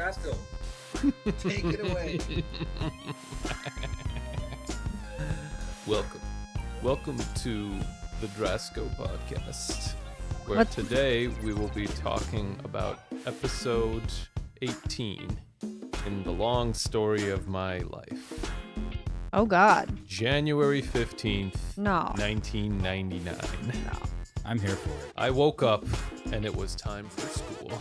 Rascal, take it away. Welcome to the Drasco podcast, where today we will be talking about episode 18 in the long story of my life. Oh God. January 15th, No. 1999. No. I'm here for it. I woke up and it was time for school.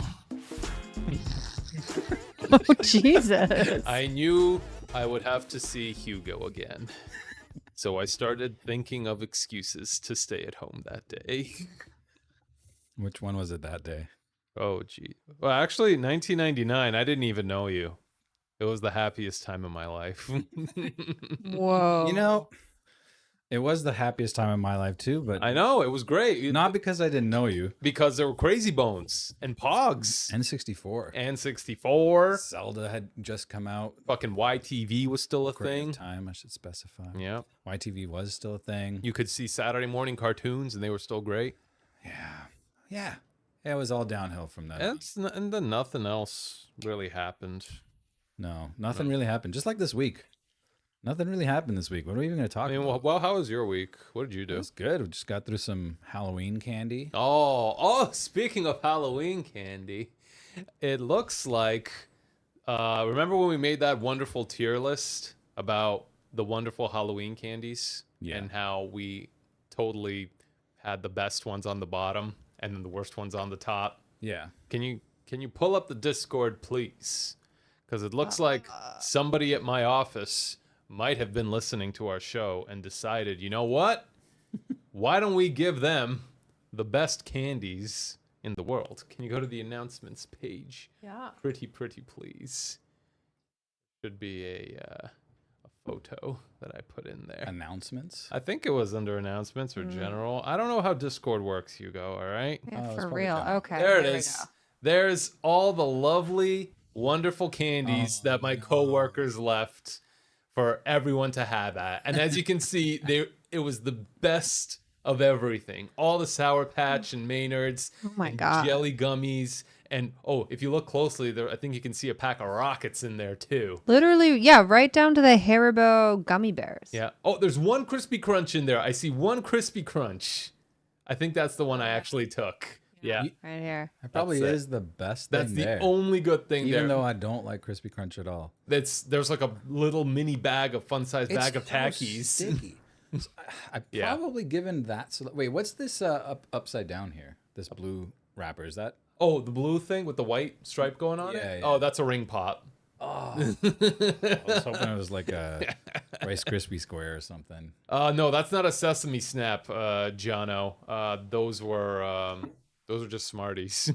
Oh Jesus. I knew I would have to see Hugo again. So I started thinking of excuses to stay at home that day. Which one was it that day? Oh, gee. Well, actually, 1999, I didn't even know you. It was the happiest time of my life. Whoa. You know, it was the happiest time of my life too, but I know, it was great. not because I didn't know you. Because there were Crazy Bones and Pogs N64. and 64. Zelda had just come out. Fucking YTV was still a Ocarina thing. of Time, I should specify. Yeah. YTV was still a thing. You could see Saturday morning cartoons and they were still great. Yeah. It was all downhill from that. And then nothing else really happened. No, nothing really happened. Just like this week. Nothing really happened this week. What are we even going to talk I mean, about? well, how was your week? What did you It do? was good. We just got through some Halloween candy. Oh, speaking of Halloween candy, it looks like, remember when we made that wonderful tier list about the wonderful Halloween candies? Yeah. And how we totally had the best ones on the bottom and then the worst ones on the top? Yeah. Can you pull up the Discord, please? Because it looks like somebody at my office might have been listening to our show and decided, you know what? Why don't we give them the best candies in the world? Can you go to the announcements page? Yeah. Pretty please. Should be a photo that I put in there. Announcements? I think it was under announcements or general. I don't know how Discord works, Hugo, all right? Yeah, it's for probably real. done. Okay. There it we is. go. There's all the lovely, wonderful candies that my coworkers left for everyone to have at. And as you can see, it was the best of everything. All the Sour Patch and Maynards, Oh my and God. jelly gummies, and if you look closely, there I think you can see a pack of Rockets in there too. Literally, yeah, right down to the Haribo gummy bears. Yeah. Oh, there's one Crispy Crunch in there. I see one Crispy Crunch. I think that's the one I actually took. Yeah. Right here. That probably That's it. is the best That's thing the there. only good thing Even there. though I don't like Crispy Crunch at all. There's like a little mini bag, a fun-sized bag of so Takis. sticky. I Yeah. probably given that. Wait, what's this upside down here? This blue wrapper, is that? Oh, the blue thing with the white stripe going on Yeah, it? yeah. Oh, that's a ring pop. I was hoping it was like a Rice Krispie square or something. No, that's not a Sesame Snap, Jono. Those were just Smarties.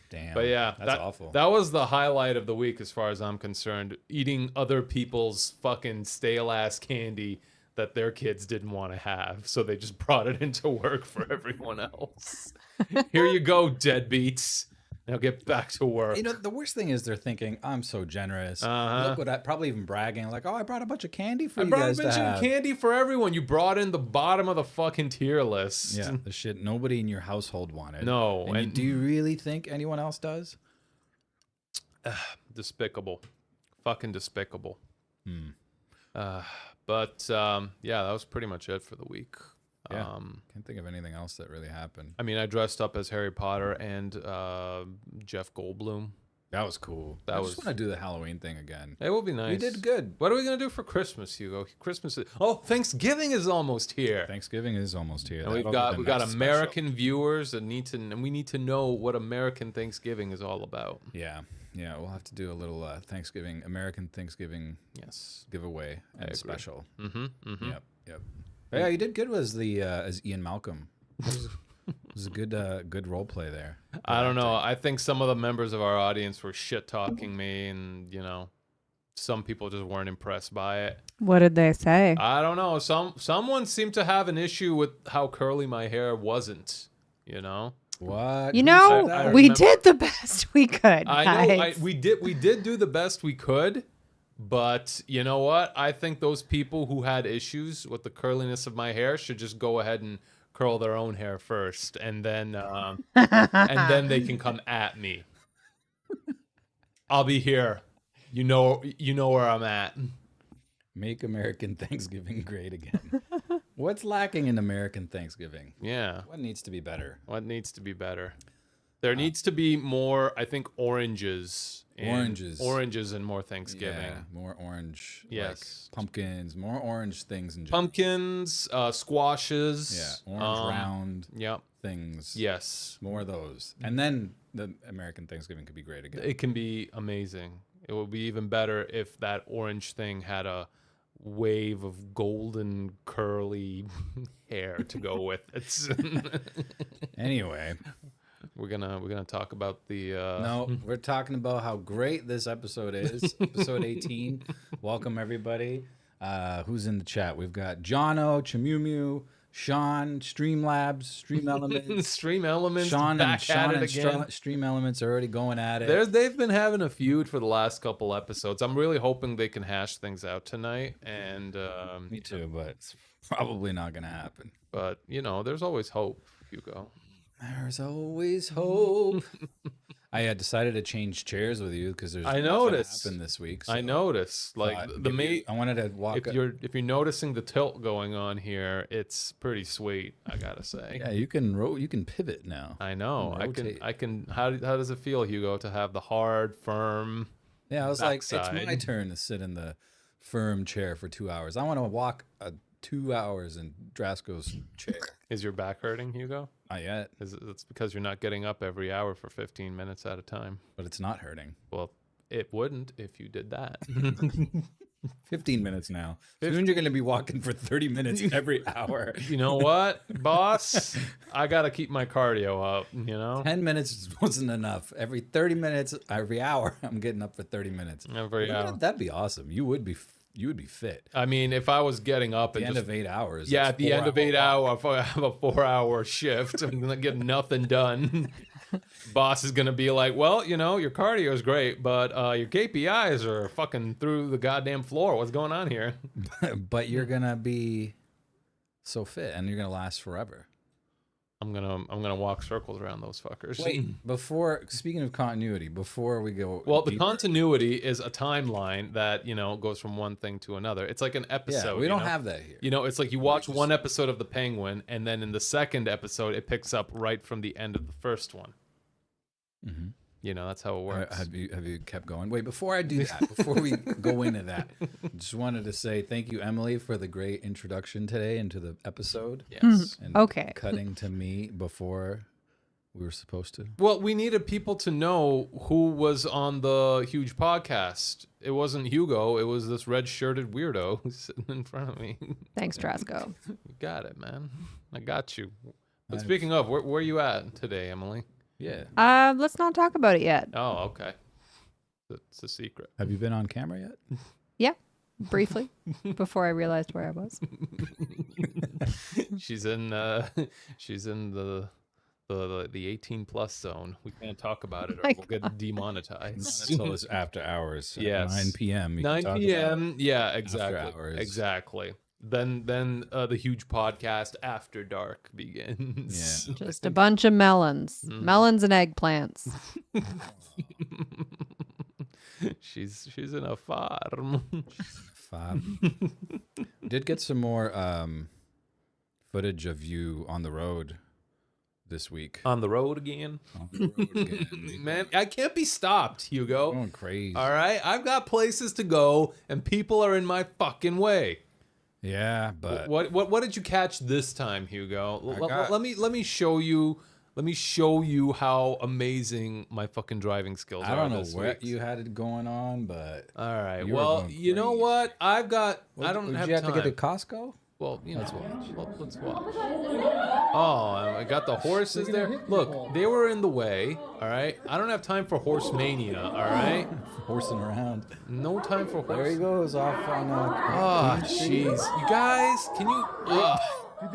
Damn. But yeah, that's awful. That was the highlight of the week as far as I'm concerned. Eating other people's fucking stale ass candy that their kids didn't want to have, so they just brought it into work for everyone else. Here you go, deadbeats. Now get back to work. You know, the worst thing is they're thinking, I'm so generous. Look what probably even bragging, like, oh, I brought a bunch of candy for I you brought a guys to bunch of have. candy for everyone. You brought in the bottom of the fucking tier list. Yeah, the shit nobody in your household wanted. No, And do you really think anyone else does? Despicable. Fucking despicable. Hmm. But yeah, that was pretty much it for the week. Yeah. Can't think of anything else that really happened. I mean, I dressed up as Harry Potter and Jeff Goldblum. That was cool. That I was- just want to do the Halloween thing again. It will be nice. We did good. What are we gonna do for Christmas, Hugo? Christmas is Thanksgiving is almost here. Thanksgiving is almost here. And we've That'll be the got next American viewers that we need to know what American Thanksgiving is all about. special. Yeah, we'll have to do a little American Thanksgiving Yes. giveaway and agree. special. Mm-hmm. Yep. Yeah, you did good as Ian Malcolm. It was a good role play there. I don't know. I think some of the members of our audience were shit talking me, and some people just weren't impressed by it. What did they say? I don't know. Someone seemed to have an issue with how curly my hair wasn't. What? You Who know, said that? we remember- did the best we could. I know guys. we did do the best we could, but you know what? I think those people who had issues with the curliness of my hair should just go ahead and curl their own hair first, and then they can come at me. I'll be here. You know where I'm at. Make American Thanksgiving great again. What's lacking in American Thanksgiving? Yeah. What needs to be better? What needs to be better? There needs to be more, I think, oranges and more Thanksgiving. Yeah, more orange. Yes. Like pumpkins, more orange things in general. Pumpkins, squashes. Yeah, orange round Yep. things. Yes. More of those. And then the American Thanksgiving could be great again. It can be amazing. It would be even better if that orange thing had a wave of golden curly hair to go with it. Anyway. We're gonna talk about the No, we're talking about how great this episode is. Episode 18. Welcome everybody. Who's in the chat? We've got Jono, Chamumu, Sean, Streamlabs, Stream Elements. Stream Elements Sean back at it again. Stream Elements are already going at it. They've been having a feud for the last couple episodes. I'm really hoping they can hash things out tonight. And Me too, but it's probably not going to happen. But there's always hope, Hugo. There's always hope. I had decided to change chairs with you because there's I noticed happened this week. I noticed like I wanted to walk. If you're noticing the tilt going on here, it's pretty sweet. I gotta say. Yeah, you can pivot now. I know. I can. How does it feel, Hugo, to have the hard, firm? Yeah, I was like, backside? it's my turn to sit in the firm chair for 2 hours. I want to walk 2 hours in Drasko's chair. Is your back hurting, Hugo? Not yet. It's because you're not getting up every hour for 15 minutes at a time. But it's not hurting. Well, it wouldn't if you did that. 15 minutes now. Soon you're going to be walking for 30 minutes every hour. You know what, boss? I got to keep my cardio up, 10 minutes wasn't enough. Every 30 minutes, every hour, I'm getting up for 30 minutes. Every hour. That'd be awesome. You would be fit. I mean, if I was getting up At the end of 8 hours. Yeah, at the end of 8 hours, if I have a 4-hour shift, I'm going to get nothing done. Boss is going to be like, well, your cardio is great, but your KPIs are fucking through the goddamn floor. What's going on here? But you're going to be so fit and you're going to last forever. I'm gonna walk circles around those fuckers. Wait, speaking of continuity, before we go, well, the continuity is a timeline that goes from one thing to another. It's like an episode. Yeah, we don't have that here. It's like you watch one episode of The Penguin, and then in the second episode, it picks up right from the end of the first one. Mm-hmm. That's how it works. Have you kept going? Wait, before I do that, before we go into that, just wanted to say thank you, Emily, for the great introduction today into the episode. Yes. And Okay. Cutting to me before we were supposed to. Well, we needed people to know who was on the huge podcast. It wasn't Hugo. It was this red-shirted weirdo who's sitting in front of me. Thanks, Drasko. You got it, man. I got you. But speaking of, where are you at today, Emily? Yeah. Let's not talk about it yet. Oh, okay. It's a secret. Have you been on camera yet? Yeah, briefly, before I realized where I was. She's in the 18+ zone. We can't talk about it or we'll get demonetized. Until it's after hours. Yes. 9 p.m. 9 p.m. Yeah, exactly. After hours. Exactly. Then the huge podcast After Dark begins. Yeah. Just a bunch of melons. Melons and eggplants. She's in a farm. Did get some more footage of you on the road this week. On the road again? On the road again. Man, I can't be stopped, Hugo. Going crazy. All right? I've got places to go, and people are in my fucking way. Yeah, but What did you catch this time, Hugo? Let me show you. Let me show you how amazing my fucking driving skills are. I don't know what you had it going on, but all right. you were Well, going you know crazy. what? I don't have Did you have time. to get to Costco? Well, let's watch. Oh, I got the horses there. Look, they were in the way. All right. I don't have time for horse mania. All right. Horsing around. No time for horse. There he goes off on. Oh, jeez. You guys, can you?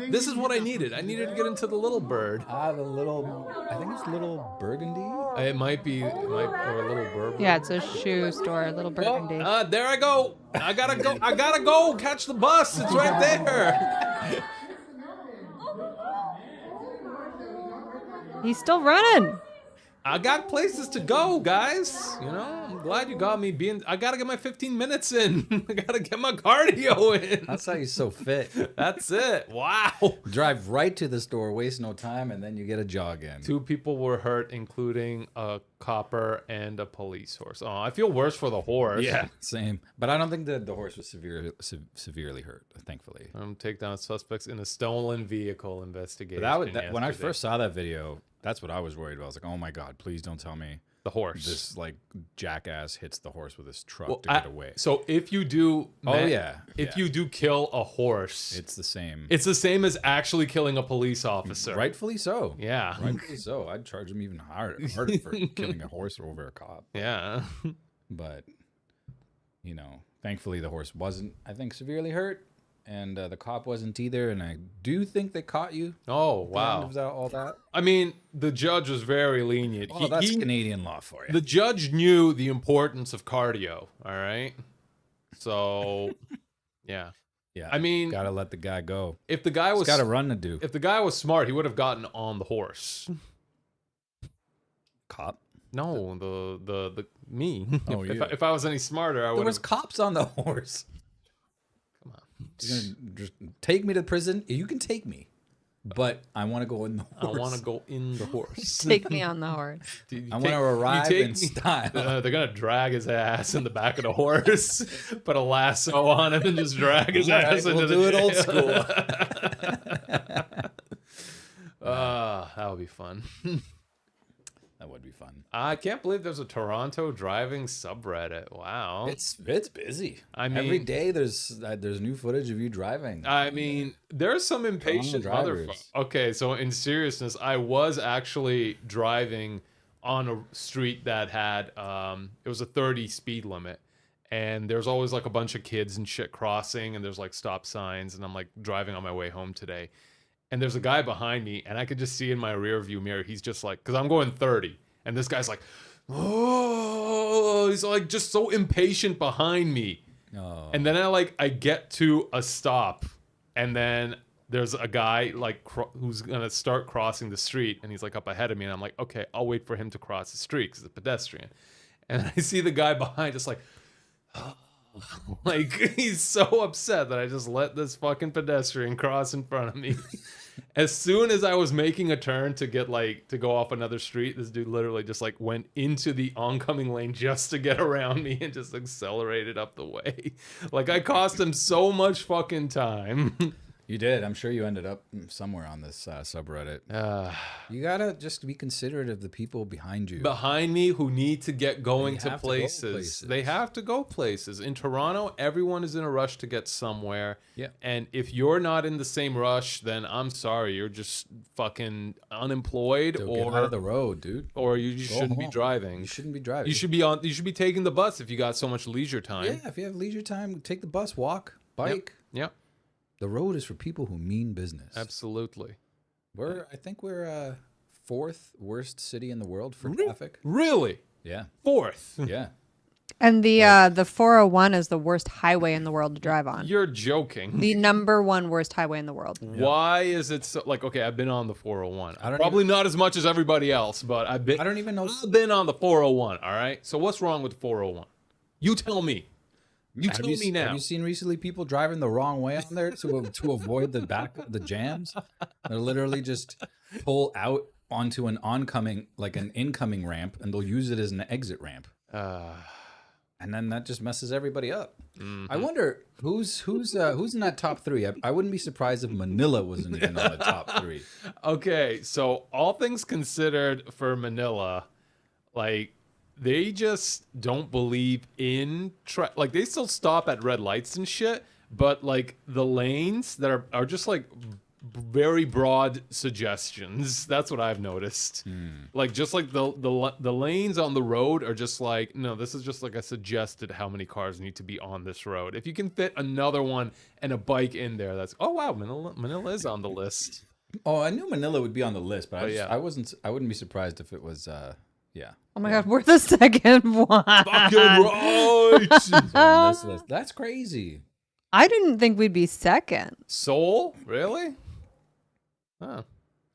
This is what I needed. I needed to get into the Little Bird. The little. I think it's Little Burgundy. It might be, or a Little Bourbon. Yeah, it's a shoe store, Little Burgundy. There I go. I gotta go. Catch the bus. It's right there. He's still running. I got places to go, guys. You know, I'm glad you got me I gotta get my 15 minutes in. I gotta get my cardio in. That's how you're so fit. That's it. Wow. Drive right to the store, waste no time, and then you get a jog in. 2 people were hurt, including a copper and a police horse. Oh, I feel worse for the horse. Yeah, same. But I don't think that the horse was severely hurt, thankfully. Take down suspects in a stolen vehicle investigation. But when I first saw that video, that's what I was worried about. I was like, oh my God, please don't tell me the horse. this like jackass hits the horse with his truck to get away. So if you do, if you do kill a horse, it's the same. It's the same as actually killing a police officer. Rightfully so. Yeah. Rightfully so. I'd charge him even harder for killing a horse over a cop. Yeah. But, you know, thankfully the horse wasn't, I think, severely hurt. And the cop wasn't either. And I do think they caught you. Oh, wow. At the end of all that. I mean, the judge was very lenient. Oh, that's Canadian law for you. The judge knew the importance of cardio, all right? So, yeah. Yeah. I mean, gotta let the guy go. If the guy was got a run to do. If the guy was smart, he would have gotten on the horse. Cop? No, the me. Oh, if I was any smarter, I would. There was cops on the horse. Come on. You're gonna just take me to prison. You can take me, but I want to go in the horse. I want to go in the horse. Take me on the horse. I want to arrive in style. They're gonna drag his ass in the back of the horse, put a lasso on him, and just drag his ass into the it old school. That would be fun. That would be fun. I can't believe there's a Toronto driving subreddit. Wow, it's busy. I mean, every day there's new footage of you driving. I mean, there's some impatient motherfuckers. Okay, so in seriousness, I was actually driving on a street that had it was a 30 speed limit, and there's always like a bunch of kids and shit crossing, and there's like stop signs, and I'm like driving on my way home today. And there's a guy behind me, and I could just see in my rear view mirror, he's just like, because I'm going 30, and this guy's like, oh, he's like just so impatient behind me. Oh. And then I get to a stop, and then there's a guy like who's gonna start crossing the street, and he's like up ahead of me, and I'm like, okay, I'll wait for him to cross the street because it's a pedestrian. And I see the guy behind, just like. Like he's so upset that I just let this fucking pedestrian cross in front of me. As soon as I was making a turn to get to go off another street, this dude literally just like went into the oncoming lane just to get around me and just accelerated up the way. Like I cost him so much fucking time. You did. I'm sure you ended up somewhere on this subreddit. You gotta just be considerate of the people behind you. Behind me who need to get going to places. They have to go places. In Toronto, everyone is in a rush to get somewhere. Yeah. And if you're not in the same rush, then I'm sorry. You're just fucking unemployed Get out of the road, dude. Or you just shouldn't be driving. You shouldn't be driving. You should be taking the bus if you got so much leisure time. Yeah, if you have leisure time, take the bus, walk, bike. Yep. The road is for people who mean business. Absolutely. I think we're 4th worst city in the world for traffic. Really? Yeah. 4th? Yeah. And the 401 is the worst highway in the world to drive on. You're joking. The #1 worst highway in the world. Why is it so okay, I've been on the 401. Probably not as much as everybody else, but I've been I've been on the 401, all right? So what's wrong with the 401? You tell me. You tell me now. Have you seen recently people driving the wrong way on there to avoid the jams? They'll literally just pull out onto an incoming ramp, and they'll use it as an exit ramp. And then that just messes everybody up. Mm-hmm. I wonder who's in that top 3. I wouldn't be surprised if Manila wasn't even on the top 3. Okay, so all things considered for Manila, they just don't believe in they still stop at red lights and shit, but the lanes that are just very broad suggestions. That's what I've noticed. The lanes on the road are just no, this is just I suggested how many cars need to be on this road. If you can fit another one and a bike in there, that's wow, Manila is on the list. Oh, I knew Manila would be on the list, but I wouldn't be surprised if it was yeah. Oh my God, we're the second one. Fucking right. On this list. That's crazy. I didn't think we'd be second. Seoul? Really? Huh.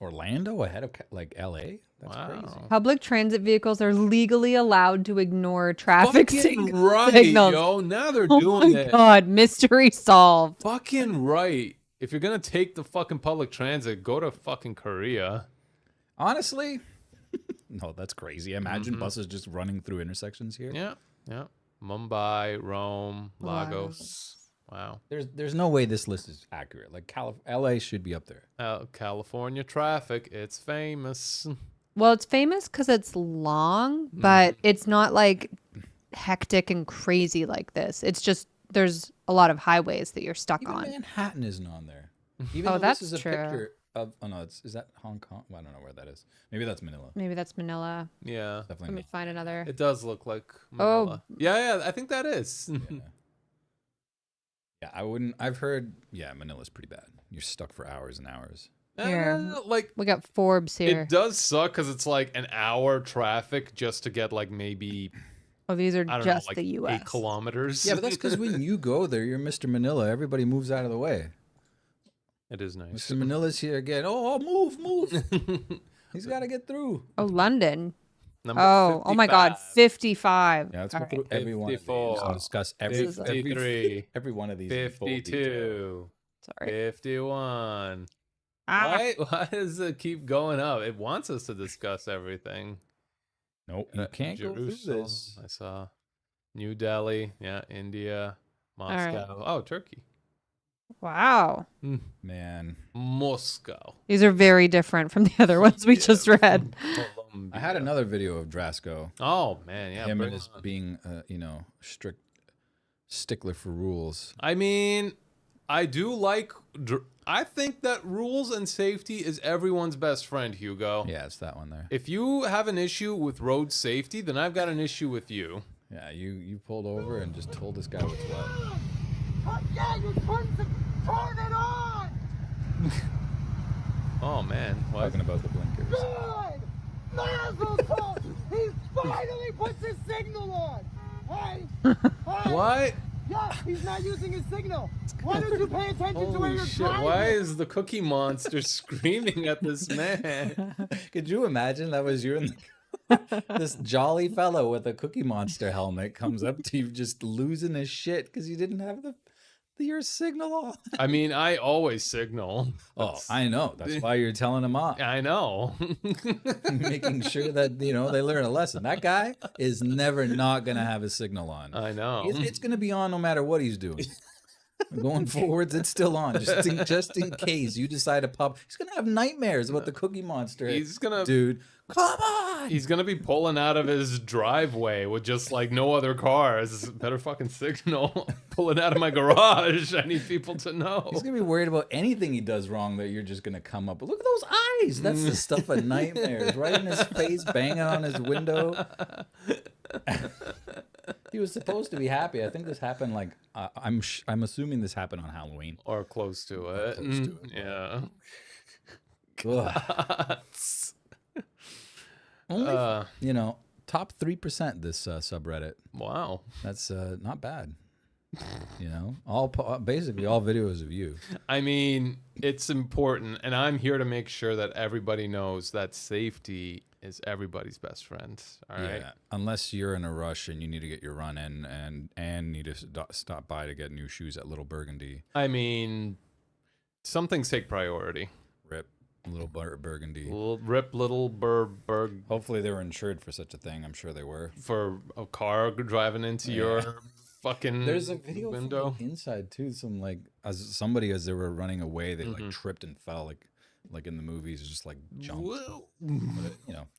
Orlando ahead of like LA. That's crazy. Public transit vehicles are legally allowed to ignore traffic Right, signals. yo. Now they're Oh doing my it. God, mystery solved. Fucking right. If you're gonna take the fucking public transit, go to fucking Korea. Honestly, no, that's crazy. Imagine buses just running through intersections here. Yeah, yeah. Mumbai, Rome, Lagos. Wow. There's no way this list is accurate. Like LA should be up there. California traffic, it's famous. Well, it's famous because it's long, but it's not like hectic and crazy like this. It's just there's a lot of highways that you're stuck Even on. Manhattan isn't on there. Even Oh, though that's this is a true. picture of. Oh no, is that Hong Kong? Well, I don't know where that is. Maybe that's Manila. Maybe that's Manila. Yeah, Let Definitely me find another. it does look like Oh. Manila. Yeah, I think that is. not. Yeah, I wouldn't. I've heard. Yeah, Manila's pretty bad. You're stuck for hours and hours. Here. Like, We got Forbes here. it does suck because it's like an hour traffic just to get like maybe, Oh, these are I don't just know, like the U.S. 8 kilometers. Yeah, but that's because when you go there, you're Mr. Manila. Everybody moves out of the way. It is nice. Mr. Manila's here again. Oh, move. He's got to get through. Oh, London. Number Oh my God, 55. Yeah, let's All go right. through every one of these 54. and discuss is like- 53, every one of these. in full detail. 52, Sorry. 51. Ah. Why does it keep going up? It wants us to discuss everything. Nope, you can't go through Jerusalem, this. I saw New Delhi, yeah, India, right. Moscow. Oh, Turkey. Wow. Man, Moscow. These are very different from the other ones we just read. Colombia. I had another video of Drasco. Oh man, yeah. Him bring and his on. being, strict stickler for rules. I mean, I do like. I think that rules and safety is everyone's best friend, Hugo. Yeah, it's that one there. If you have an issue with road safety, then I've got an issue with you. Yeah, you pulled over and just told this guy what's what. Yeah, you turn it on! Oh man, what? Talking about the blinkers. Good! Mazel tov! He finally puts his signal on! Hey! Hey! What? Yeah, he's not using his signal! Why don't you pay attention to where Holy you're shit! driving? Why is the Cookie Monster screaming at this man? Could you imagine that was you and this jolly fellow with a Cookie Monster helmet comes up to you just losing his shit because you didn't have your signal off? I mean, I always signal. Oh, I know. That's why you're telling them off. I know. Making sure that, they learn a lesson. That guy is never not going to have his signal on. I know. It's going to be on no matter what he's doing. Going forwards, it's still on. Just in case you decide to pop. He's going to have nightmares about the Cookie Monster. He's gonna, Dude, come on! he's gonna be pulling out of his driveway with just like no other cars. Better fucking signal. Pulling out of my garage. I need people to know. He's going to be worried about anything he does wrong that you're just going to come up. But look at those eyes. That's the stuff of nightmares. Right in his face, banging on his window. He was supposed to be happy. I think this happened like I'm assuming this happened on Halloween. Or close to it. Close to it. Yeah. Ugh. Only top 3% this subreddit. Wow. That's not bad. Basically all videos of you. I mean, it's important, and I'm here to make sure that everybody knows that safety is everybody's best friend. All right. Yeah, unless you're in a rush and you need to get your run in and need to stop by to get new shoes at Little Burgundy. I mean, some things take priority. Rip Little Burgundy. Rip Little Burg Hopefully they were insured for such a thing. I'm sure they were. for a car driving into your fucking There's a video window. from the inside too. Some as they were running away, they like tripped and fell like in the movies, just like jumped. Whoa.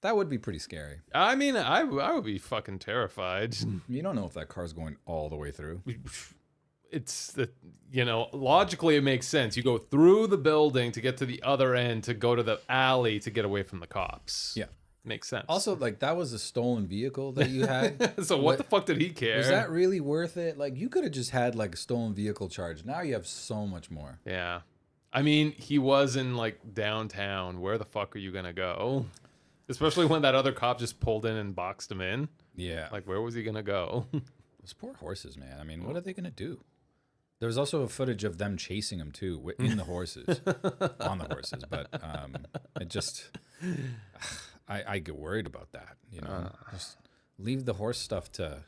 That would be pretty scary. I mean, I would be fucking terrified. You don't know if that car's going all the way through. It's the logically it makes sense. You go through the building to get to the other end to go to the alley to get away from the cops. Yeah. Makes sense. Also, like that was a stolen vehicle that you had. So what the fuck did he care? Was that really worth it? Like you could have just had like a stolen vehicle charge. Now you have so much more. Yeah. I mean, he was in like downtown. Where the fuck are you gonna go? Especially when that other cop just pulled in and boxed him in. Yeah. Like, where was he gonna go? Those poor horses, man. I mean, what are they gonna do? There was also a footage of them chasing him too, in the horses, on the horses. But it just, I get worried about that. You know, just leave the horse stuff to,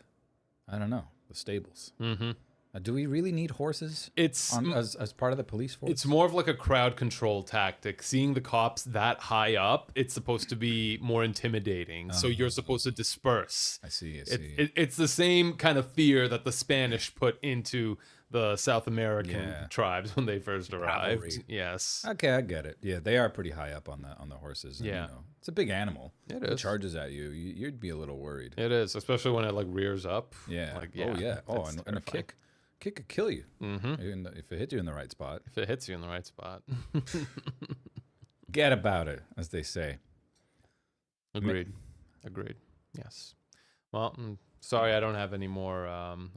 I don't know, the stables. Mm-hmm. Do we really need horses? As part of the police force. It's more of like a crowd control tactic. Seeing the cops that high up, it's supposed to be more intimidating. So you're supposed to disperse. I see. It's the same kind of fear that the Spanish put into the South American tribes when they first arrived. Cavalry. Yes. Okay, I get it. Yeah, they are pretty high up on the horses. And, Yeah. you know, it's a big animal. It It is. charges at you. You'd be a little worried. It is, especially when it like rears up. Yeah. Like, Oh yeah. Oh, that's and a terrifying. kick could kill you. Mm-hmm. If it hit you in the right spot. If it hits you in the right spot. Get about it, as they say. Agreed. Yes. Well, sorry I don't have any more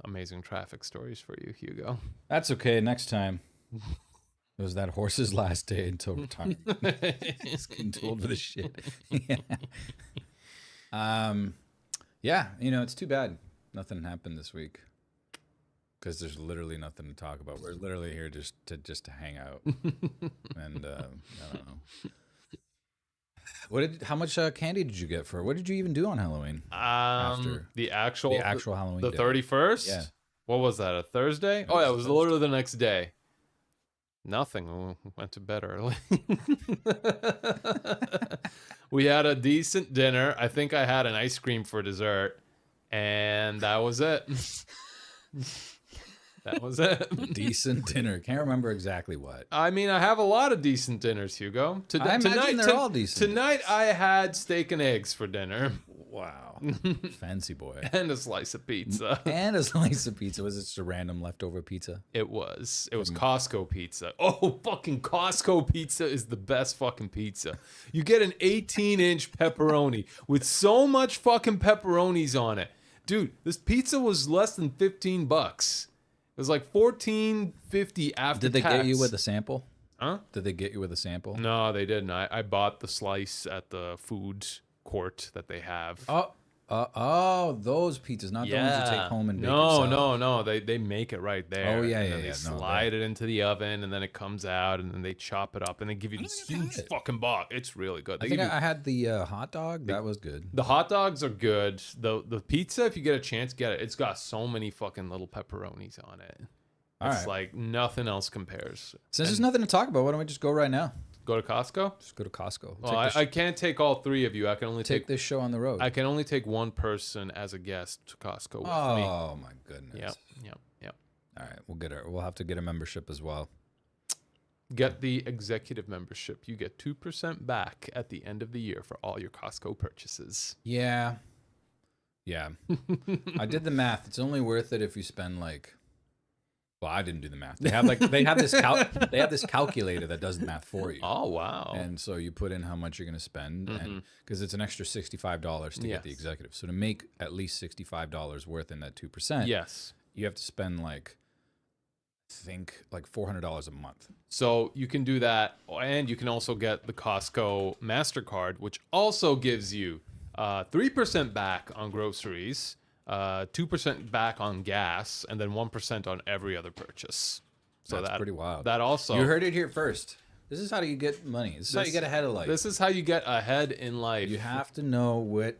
amazing traffic stories for you, Hugo. That's okay. Next time. It was that horse's last day until retirement. He's getting told for the shit. Yeah. You know, it's too bad nothing happened this week because there's literally nothing to talk about. We're literally here just to hang out, and I don't know. How much candy did you get for? What did you even do on Halloween? After the actual Halloween, the day? 31st. Yeah. What was that? A Thursday? Oh yeah, it was literally the next day. Nothing. We went to bed early. We had a decent dinner. I think I had an ice cream for dessert, and that was it. That was it. Decent dinner. Can't remember exactly what. I mean, I have a lot of decent dinners, Hugo. I imagine they're all decent. Tonight, I had steak and eggs for dinner Wow. Fancy boy. and a slice of pizza. And a slice of pizza. Was it just a random leftover pizza? It was Costco pizza. Oh, fucking Costco pizza is the best fucking pizza. You get an 18-inch pepperoni with so much fucking pepperonis on it. Dude, this pizza was less than $15. It was like $14.50 after Did they tax. get you with a sample? Huh? Did they get you with a sample? No, they didn't. I bought the slice at the food court that they have. Oh, those pizzas, not the ones you take home and bake yourself. No. They make it right there. Oh, yeah, and yeah, then yeah. They No, slide it into the oven, and then it comes out, and then they chop it up, and they give you this huge fucking box. It's really good. I think I had the hot dog. That was good. The hot dogs are good. The pizza, if you get a chance, get it. It's got so many fucking little pepperonis on it. All It's right. like nothing else compares. Since there's nothing to talk about, why don't we just go right now? Go to Costco? Just go to Costco. Well, I can't take all three of you. I can only take this show on the road. I can only take one person as a guest to Costco with me. Oh my goodness. Yep. All right, we'll have to get a membership as well. Get the executive membership. You get 2% back at the end of the year for all your Costco purchases. Yeah. I did the math. It's only worth it if you spend like. Well, I didn't do the math. They have this calculator that does the math for you. Oh wow! And so you put in how much you're going to spend, and because it's an extra $65 to get the executive. So to make at least $65 worth in that 2%, yes, you have to spend like $400 a month. So you can do that, and you can also get the Costco MasterCard, which also gives you 3% back on groceries. 2% back on gas, and then 1% on every other purchase. So that's pretty wild. That also, you heard it here first. This is how you get money. This is how you get ahead of life. This is how you get ahead in life. You have to know what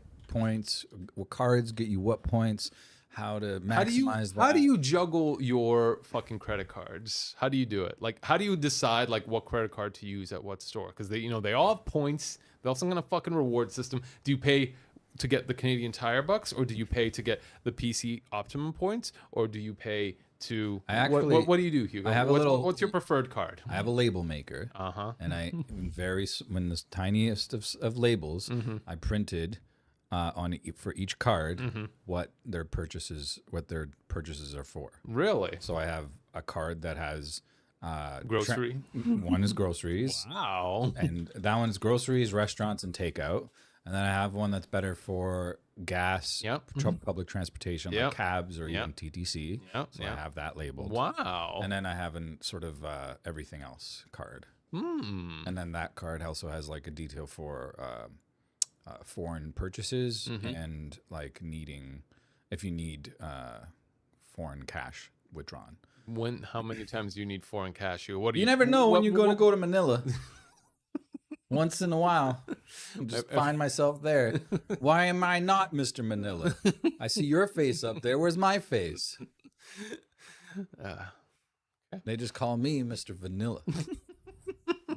cards get you what points, how to maximize that. How do you juggle your fucking credit cards? How do you do it? Like, how do you decide like what credit card to use at what store? Because they all have points. They also got a fucking reward system. Do you pay to get the Canadian Tire bucks, or do you pay to get the PC Optimum points, or do you pay to? What do you do, Hugo? What's your preferred card? I have a label maker, and I when the tiniest of labels, I printed for each card what their purchases are for. Really? So I have a card that has grocery. One is groceries. Wow. And that one's groceries, restaurants, and takeout. And then I have one that's better for gas, public transportation, like cabs or even TTC. So I have that labeled. Wow. And then I have a sort of everything else card. And then that card also has like a detail for foreign purchases and like if you need foreign cash withdrawn. How many times do you need foreign cashew? What do You never know when what- you're going to what- go to Manila. Once in a while, I just find myself there. Why am I not Mr. Manila? I see your face up there. Where's my face? They just call me Mr. Vanilla.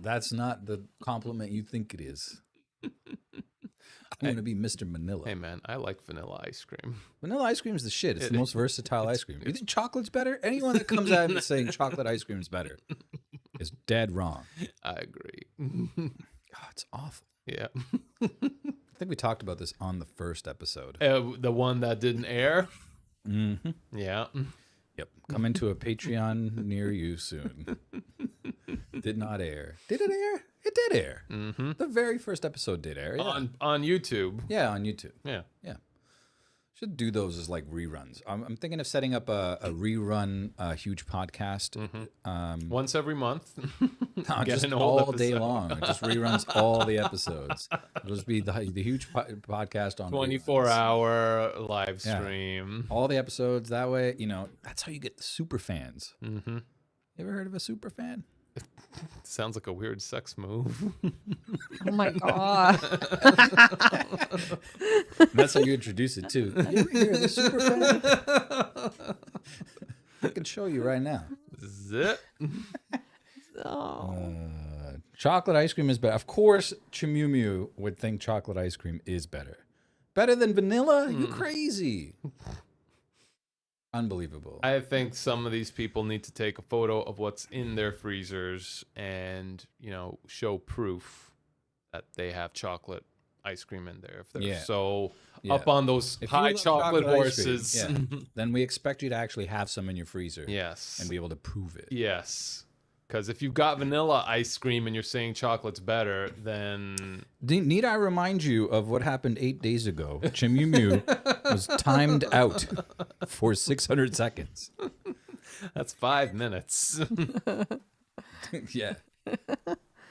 That's not the compliment you think it is. I'm going to be Mr. Manila. Hey man, I like vanilla ice cream. Vanilla ice cream is the shit. It's the most versatile ice cream. You think chocolate's better? Anyone that comes at me saying chocolate ice cream is better is dead wrong. I agree. Oh, it's awful. Yeah. I think we talked about this on the first episode. The one that didn't air. Mm-hmm. Yeah. Yep. Coming to a Patreon near you soon. Did not air. Did it air? It did air. Mm-hmm. The very first episode did air. Yeah. On YouTube. Yeah, on YouTube. Yeah. Yeah. Should do those as like reruns. I'm thinking of setting up a rerun huge podcast. Once every month. No, Get just an old all day episode. long. It just reruns all the episodes. It'll just be the huge podcast on 24-hour live Yeah. stream. all the episodes. That way, that's how you get the super fans. Mm-hmm. You ever heard of a super fan? Sounds like a weird sex move. Oh my god. That's how you introduce it too. You ever hear of the super fan? I can show you right now. Zip. Oh. Chocolate ice cream is better. Of course, Chimumu would think chocolate ice cream is better. Better than vanilla? You crazy. Unbelievable. I think some of these people need to take a photo of what's in their freezers and, show proof that they have chocolate ice cream in there. If they're Yeah. so Yeah. up on those If you high love chocolate ice cream, horses. yeah, then we expect you to actually have some in your freezer Yes. and be able to prove it. Yes. Because if you've got vanilla ice cream and you're saying chocolate's better, then Need I remind you of what happened 8 days ago? Chimumu was timed out for 600 seconds. that's 5 minutes. Yeah.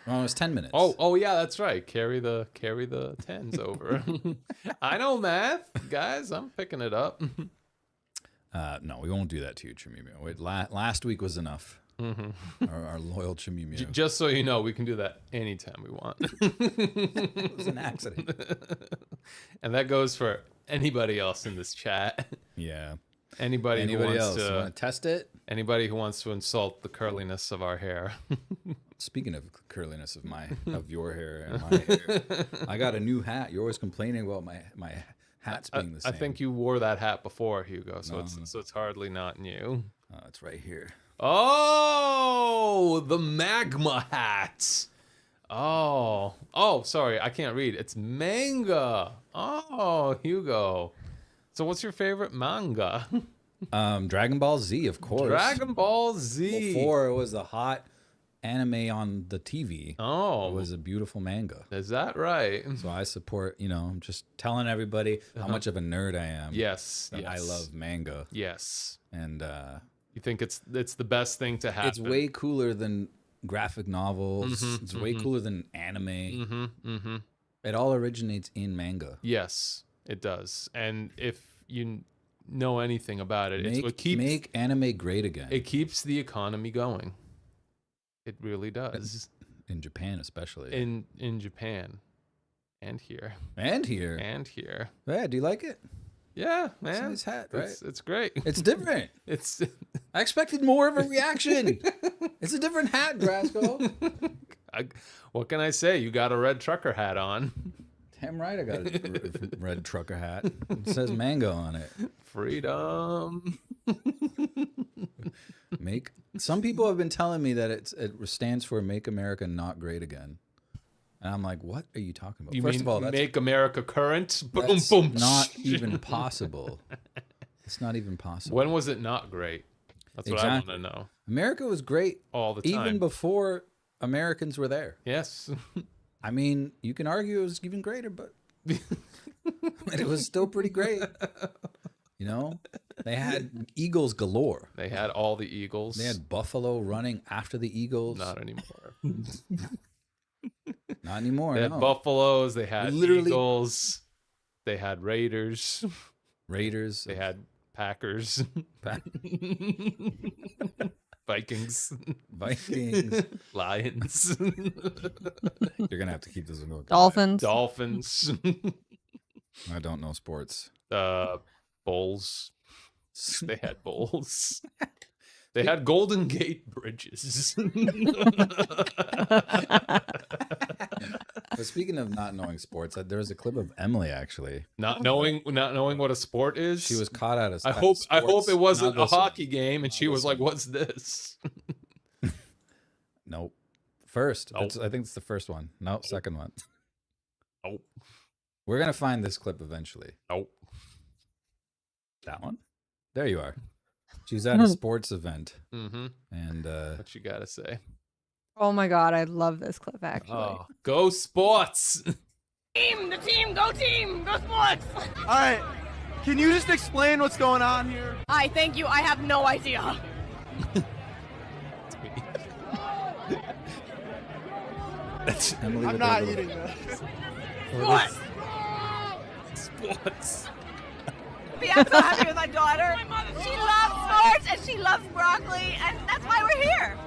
Well, it was 10 minutes. Oh yeah, that's right. Carry the tens over. I know math, guys. I'm picking it up. No, we won't do that to you, Chimumu. Last week was enough. Our loyal Chimumu. Just so you know, we can do that anytime we want. It was an accident. And that goes for anybody else in this chat. Yeah. Anybody who Anybody wants else to want to test it? anybody who wants to insult the curliness of our hair. Speaking of curliness of your hair and my hair, I got a new hat. You're always complaining about my hats being the I same. think you wore that hat before, Hugo, so it's hardly not new. Oh, it's right here. Oh, the magma hat. Oh, sorry, I can't read. It's manga. Oh, Hugo. So what's your favorite manga? Dragon Ball Z, of course. Dragon Ball Z. Before it was the hot anime on the TV. It Oh, was a beautiful manga. is that right? So I support, I'm just telling everybody how much of a nerd I am. Yes, That yes. I love manga. Yes. And You think it's the best thing to happen? it's way cooler than graphic novels. Mm-hmm, It's way cooler than anime. It all originates in manga. Yes, it does. And if you know anything about it, it's what keeps Make anime great again. it keeps the economy going. It really does. In Japan, especially. In Japan, and here, And here. and here. Yeah, do you like it? Yeah, It's a man. nice hat, right? It's great. It's different. It's I expected more of a reaction. It's a different hat, Brasco. what can I say? You got a red trucker hat on. Damn right I got a red trucker hat. It says mango on it. Freedom. Some people have been telling me that it stands for Make America Not Great Again. And I'm like, what are you talking about? You First mean of all, that's, make America current? Boom, that's boom. not even possible. It's not even possible. When was it not great? That's what Exactly. I want to know. America was great All the time. even before Americans were there. Yes. I mean, you can argue it was even greater, but it was still pretty great. They had eagles galore. They had all the Eagles. They had buffalo running after the eagles. Not anymore. Not anymore. They had no. buffaloes. They had Literally- Eagles. They had Raiders. Raiders. They had Packers. Vikings. Vikings. Lions. You're gonna have to keep this one going. Dolphins. Dolphins. I don't know sports. Bowls. They had bowls. They had Golden Gate bridges. But speaking of not knowing sports, there was a clip of Emily actually. Not knowing what a sport is. She was caught at a. I hope it wasn't a hockey game, and Not she was this like, one. "What's this?" Nope. First. Nope. I think it's the first one. No, second one. Nope. We're gonna find this clip eventually. Nope. That one. There you are. She was at a sports event, Mm-hmm. and What you gotta say? Oh my god, I love this clip actually. Oh, go sports! Team, go sports! All right, can you just explain what's going on here? I thank you, I have no idea. That's Emily. I'm with not her little- eating this. What? sports. I'm so happy with my daughter. She loves sports and she loves broccoli, and that's why we're here.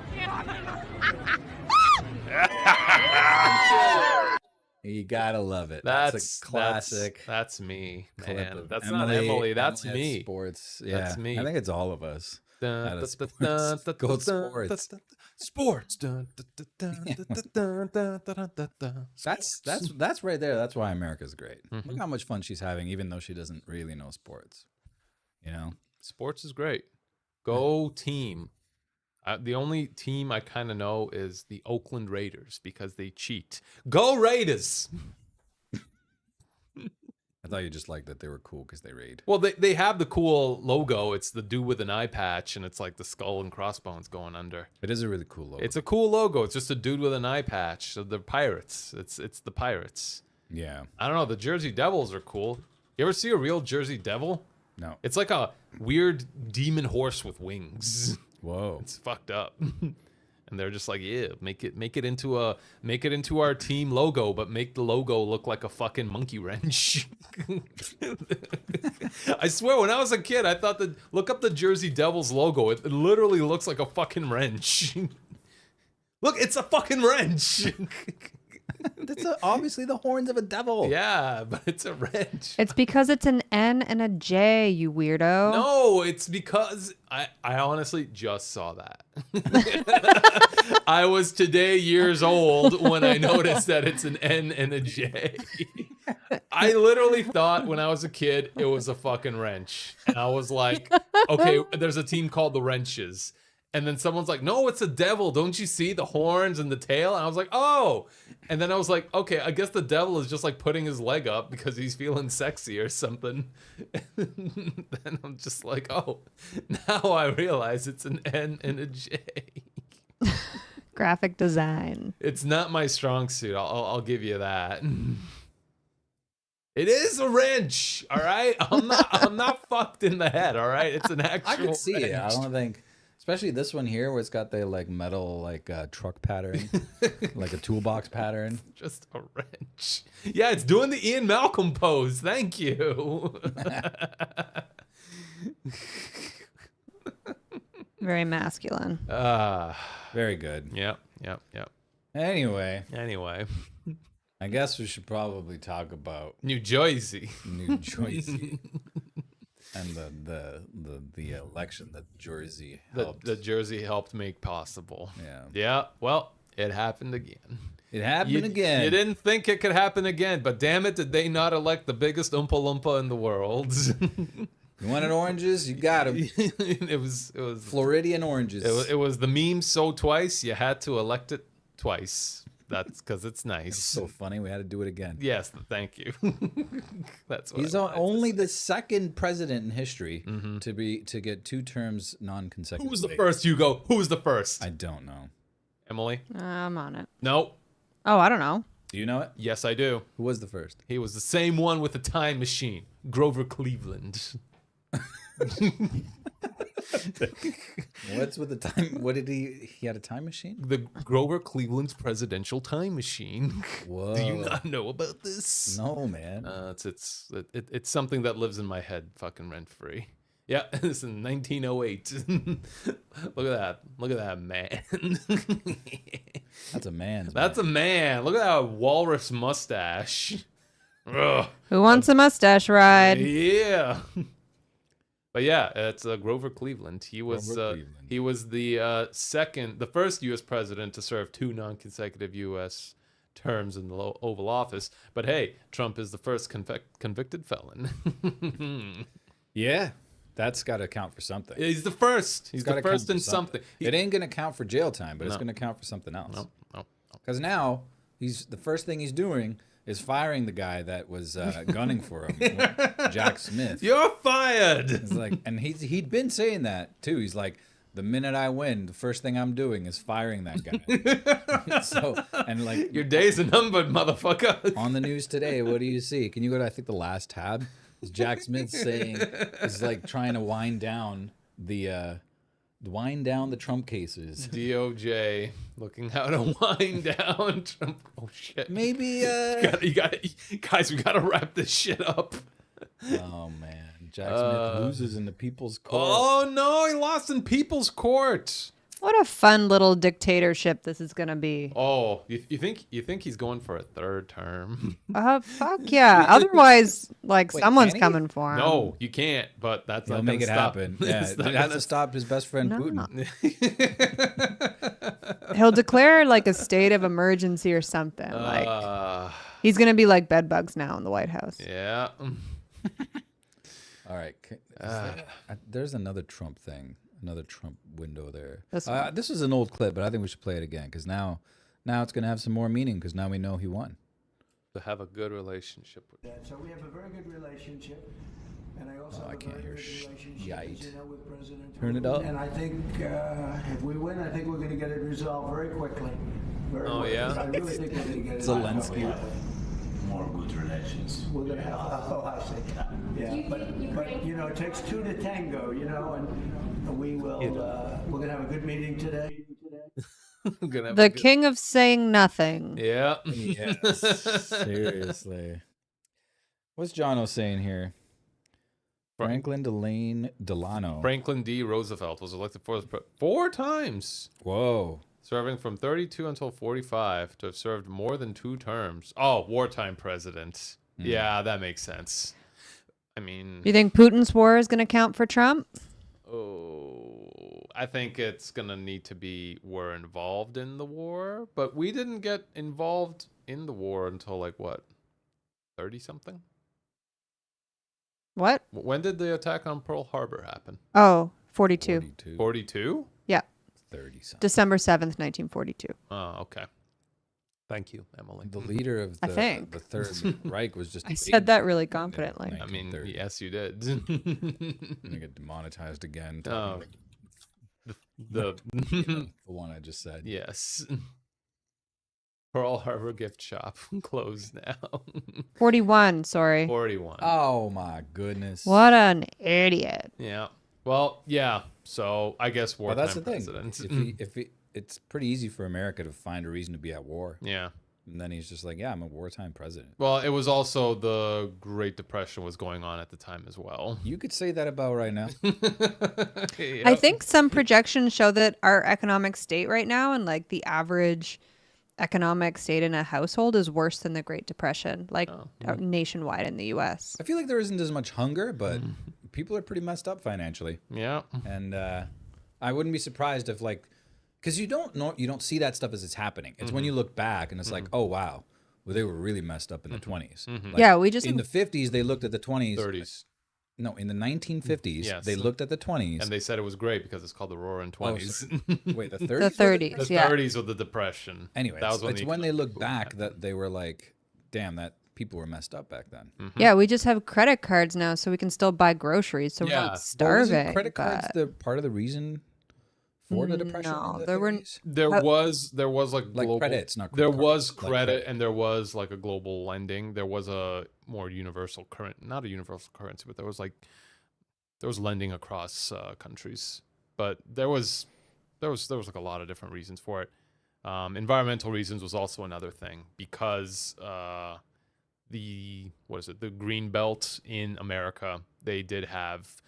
You gotta love it. That's a classic. That's me, clip man. of That's not Emily. That's Emily at me. Sports. Yeah, That's me. I think it's all of us. Dun, At a dun, sports. dun, dun, Go dun, sports. dun, dun, Sports. Dun, dun, dun, dun, dun, dun, dun, dun, dun. That's right there. That's why America's great. Mhm. Look how much fun she's having, even though she doesn't really know sports. You know, Sports is great. Go team. The only team I kind of know is the Oakland Raiders because they cheat. Go Raiders! I thought you just liked that they were cool because they raid. Well, they have the cool logo. It's the dude with an eye patch, and it's like the skull and crossbones going under. It is a really cool logo. It's a cool logo. It's just a dude with an eye patch. So the Pirates. It's the Pirates. Yeah. I don't know. The Jersey Devils are cool. You ever see a real Jersey Devil? No. It's like a weird demon horse with wings. Whoa. It's fucked up. And they're just like, yeah, make it into our team logo, but make the logo look like a fucking monkey wrench. I swear, when I was a kid, I thought that look up the Jersey Devils logo. It literally looks like a fucking wrench. Look, it's a fucking wrench. That's obviously the horns of a devil. Yeah, but it's a wrench. It's because it's an N and a J, you weirdo. No, it's because I honestly just saw that. I was today years old when I noticed that it's an N and a J. I literally thought when I was a kid it was a fucking wrench. And I was like, okay, there's a team called the Wrenches. And then someone's like, no, it's a devil. Don't you see the horns and the tail? And I was like, oh. And then I was like, okay, I guess the devil is just like putting his leg up because he's feeling sexy or something. And then I'm just like, oh, now I realize it's an N and a J. Graphic design. It's not my strong suit. I'll give you that. It is a wrench, all right? I'm not fucked in the head, all right? It's an actual I can see wrench. it. I don't think, especially this one here where it's got the like metal like truck pattern, like a toolbox pattern. Just a wrench. Yeah, it's doing the Ian Malcolm pose. Thank you. Very masculine. Very good. Yep. Anyway, Anyway, I guess we should probably talk about New Jersey. New Jersey and the election that Jersey helped. The Jersey helped make possible. Yeah. Yeah. Well, it happened again. It happened again. You didn't think it could happen again, but damn it, did they not elect the biggest Oompa Loompa in the world? You wanted oranges? You got them. it was Floridian oranges. it was the meme so twice you had to elect it twice. That's because it's nice. so funny. We had to do it again. Yes, thank you. That's what He's I wanted to only say. the second president in history to get 2 terms non-consecutive. Who was the first, Hugo? Who was the first? I don't know. Emily? I'm on it. No. Oh, I don't know. Do you know it? Yes, I do. Who was the first? He was the same one with the time machine, Grover Cleveland. What's with the time? What did he had a time machine? The Grover Cleveland's presidential time machine. Whoa. Do you not know about this? No, man. It's something that lives in my head, fucking rent free. Yeah, it's in 1908. Look at that. Look at that man. That's a man's That's a man. Look at that walrus mustache. Ugh. Who wants a mustache ride? Yeah. But yeah, it's Grover Cleveland. He was Cleveland. he was the first U.S. president to serve 2 non-consecutive U.S. terms in the Oval Office. But hey, Trump is the first convicted felon. Yeah, that's got to count for something. He's the first. He's the gotta count first for in something. It ain't gonna count for jail time, but it's No. gonna count for something else. No. Because now the first thing he's doing is firing the guy that was gunning for him, Jack Smith. You're fired. It's like, and he'd been saying that too. He's like, the minute I win, the first thing I'm doing is firing that guy. So, and like Your days are numbered, motherfucker. on the news today, what do you see? Can you go to, I think, the last tab? Is Jack Smith saying, is like trying to wind down the Trump cases. DOJ looking how to wind down Trump. Oh shit. Maybe You got guys, we gotta wrap this shit up. oh man, Jack Smith loses in the people's court. Oh no, he lost in people's court. What a fun little dictatorship this is gonna be. Oh, you think he's going for a 3rd term? Fuck yeah. Otherwise, like, Wait, someone's can he? coming for him. No, you can't. But that's He'll not make it gonna stop. happen. Yeah, It's it not has gonna to stop his best friend No. Putin. He'll declare like a state of emergency or something. Like he's gonna be like bedbugs now in the White House. Yeah. All right, there's another Trump thing, another Trump window there. This one. This is an old clip, but I think we should play it again because now it's going to have some more meaning because now we know he won. To have a good relationship with. So we have a very good relationship, and I also Oh, I have a can't very hear good relationship, Yite. as you know, with President Turn it Putin. up. And I think if we win, I think we're going to get it resolved very quickly. Very Oh, quickly. yeah? I really think we're going to get it Zelensky. More good relations. We're going to have. Oh, I see. Yeah, but you know, it takes 2 to tango. You know, and we will. We're going to have a good meeting today. Gonna have The a good- king of saying nothing. Yeah. Yes, seriously. What's Jono saying here? Franklin Delano. Franklin D. Roosevelt was elected 4 times, Whoa. serving from 32 until 45 to have served more than 2 terms. Oh, wartime president. Yeah, that makes sense. I mean, You think Putin's war is gonna count for Trump? I think it's gonna need to be we're involved in the war, but we didn't get involved in the war until like what, 30 something? What? When did the attack on Pearl Harbor happen? Oh, 42. 42, 42? Yeah. 30 something. December 7th, 1942. Oh, okay. Thank you, Emily. The leader of I think. the Third Reich was just. I said that really confidently. I mean, 1930. yes, you did. Gonna get demonetized again. Oh. The the one I just said. yes. Pearl Harbor gift shop closed now. 41, sorry. 41. Oh my goodness. What an idiot. Yeah. Well, yeah. So I guess Well, wartime that's the thing. president. It's pretty easy for America to find a reason to be at war, Yeah. and then he's just like, "Yeah, I'm a wartime president." Well, it was also the Great Depression was going on at the time as well. You could say that about right now. I think some projections show that our economic state right now and like the average economic state in a household is worse than the Great Depression, like nationwide in the US. I feel like there isn't as much hunger, but people are pretty messed up financially, Yeah. and I wouldn't be surprised if because you don't see that stuff as it's happening. It's when you look back and it's like, oh wow, well they were really messed up in the 20s. Like, Yeah, we just in the 50s they looked at the 20s. 30s. No, in the 1950s Yes. they looked at the 20s. And they said it was great because it's called the Roaring Oh, Twenties. Wait, the 30s? the 30s, The yeah. 30s of the Depression. Anyway, that was it's when they look boom back happened. that they were like, damn, that people were messed up back then. Yeah, we just have credit cards now so we can still buy groceries so we're Yeah. not But But starving. wasn't credit cards but- the part of the reason for the depression? No, in the there were 30s? There was like Like global, credits, not there credit was cards, like credit credit. and there was like a global lending. There was a more universal not a universal currency, but there was lending across countries. But there was like a lot of different reasons for it. Environmental reasons was also another thing because the green belt in America, they did have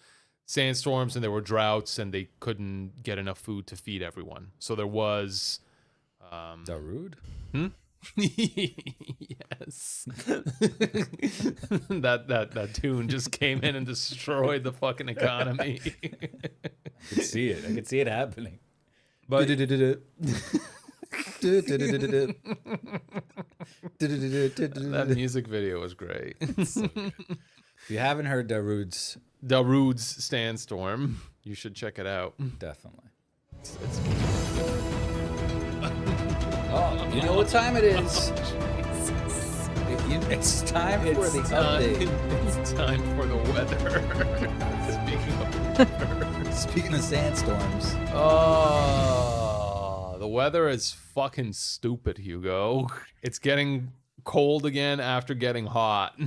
sandstorms and there were droughts and they couldn't get enough food to feed everyone. So there was Darude? Yes. that tune just came in and destroyed the fucking economy. I could see it. I could see it happening. But that that music video was great. If you haven't heard Darude's, Darude's Sandstorm, you should check it out. definitely. It's Oh, you know what time it is? It's time for the update. It's time for the weather. Speaking of sandstorms. Oh, the weather is fucking stupid, Hugo. It's getting cold again after getting hot.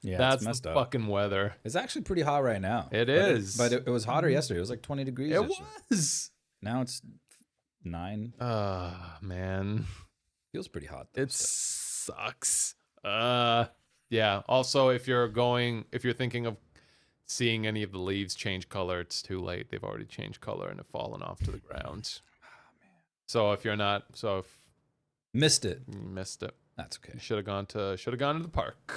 Yeah, That's it's messed the up. fucking weather. It's actually pretty hot right now. It is. But it was hotter yesterday. It was like 20 degrees. It yesterday. was. Now it's 9. Man. Feels pretty hot, though. It sucks. Yeah. Also, if you're thinking of seeing any of the leaves change color, it's too late. They've already changed color and have fallen off to the ground. So if Missed it. you missed it, That's okay. you should have gone to the park.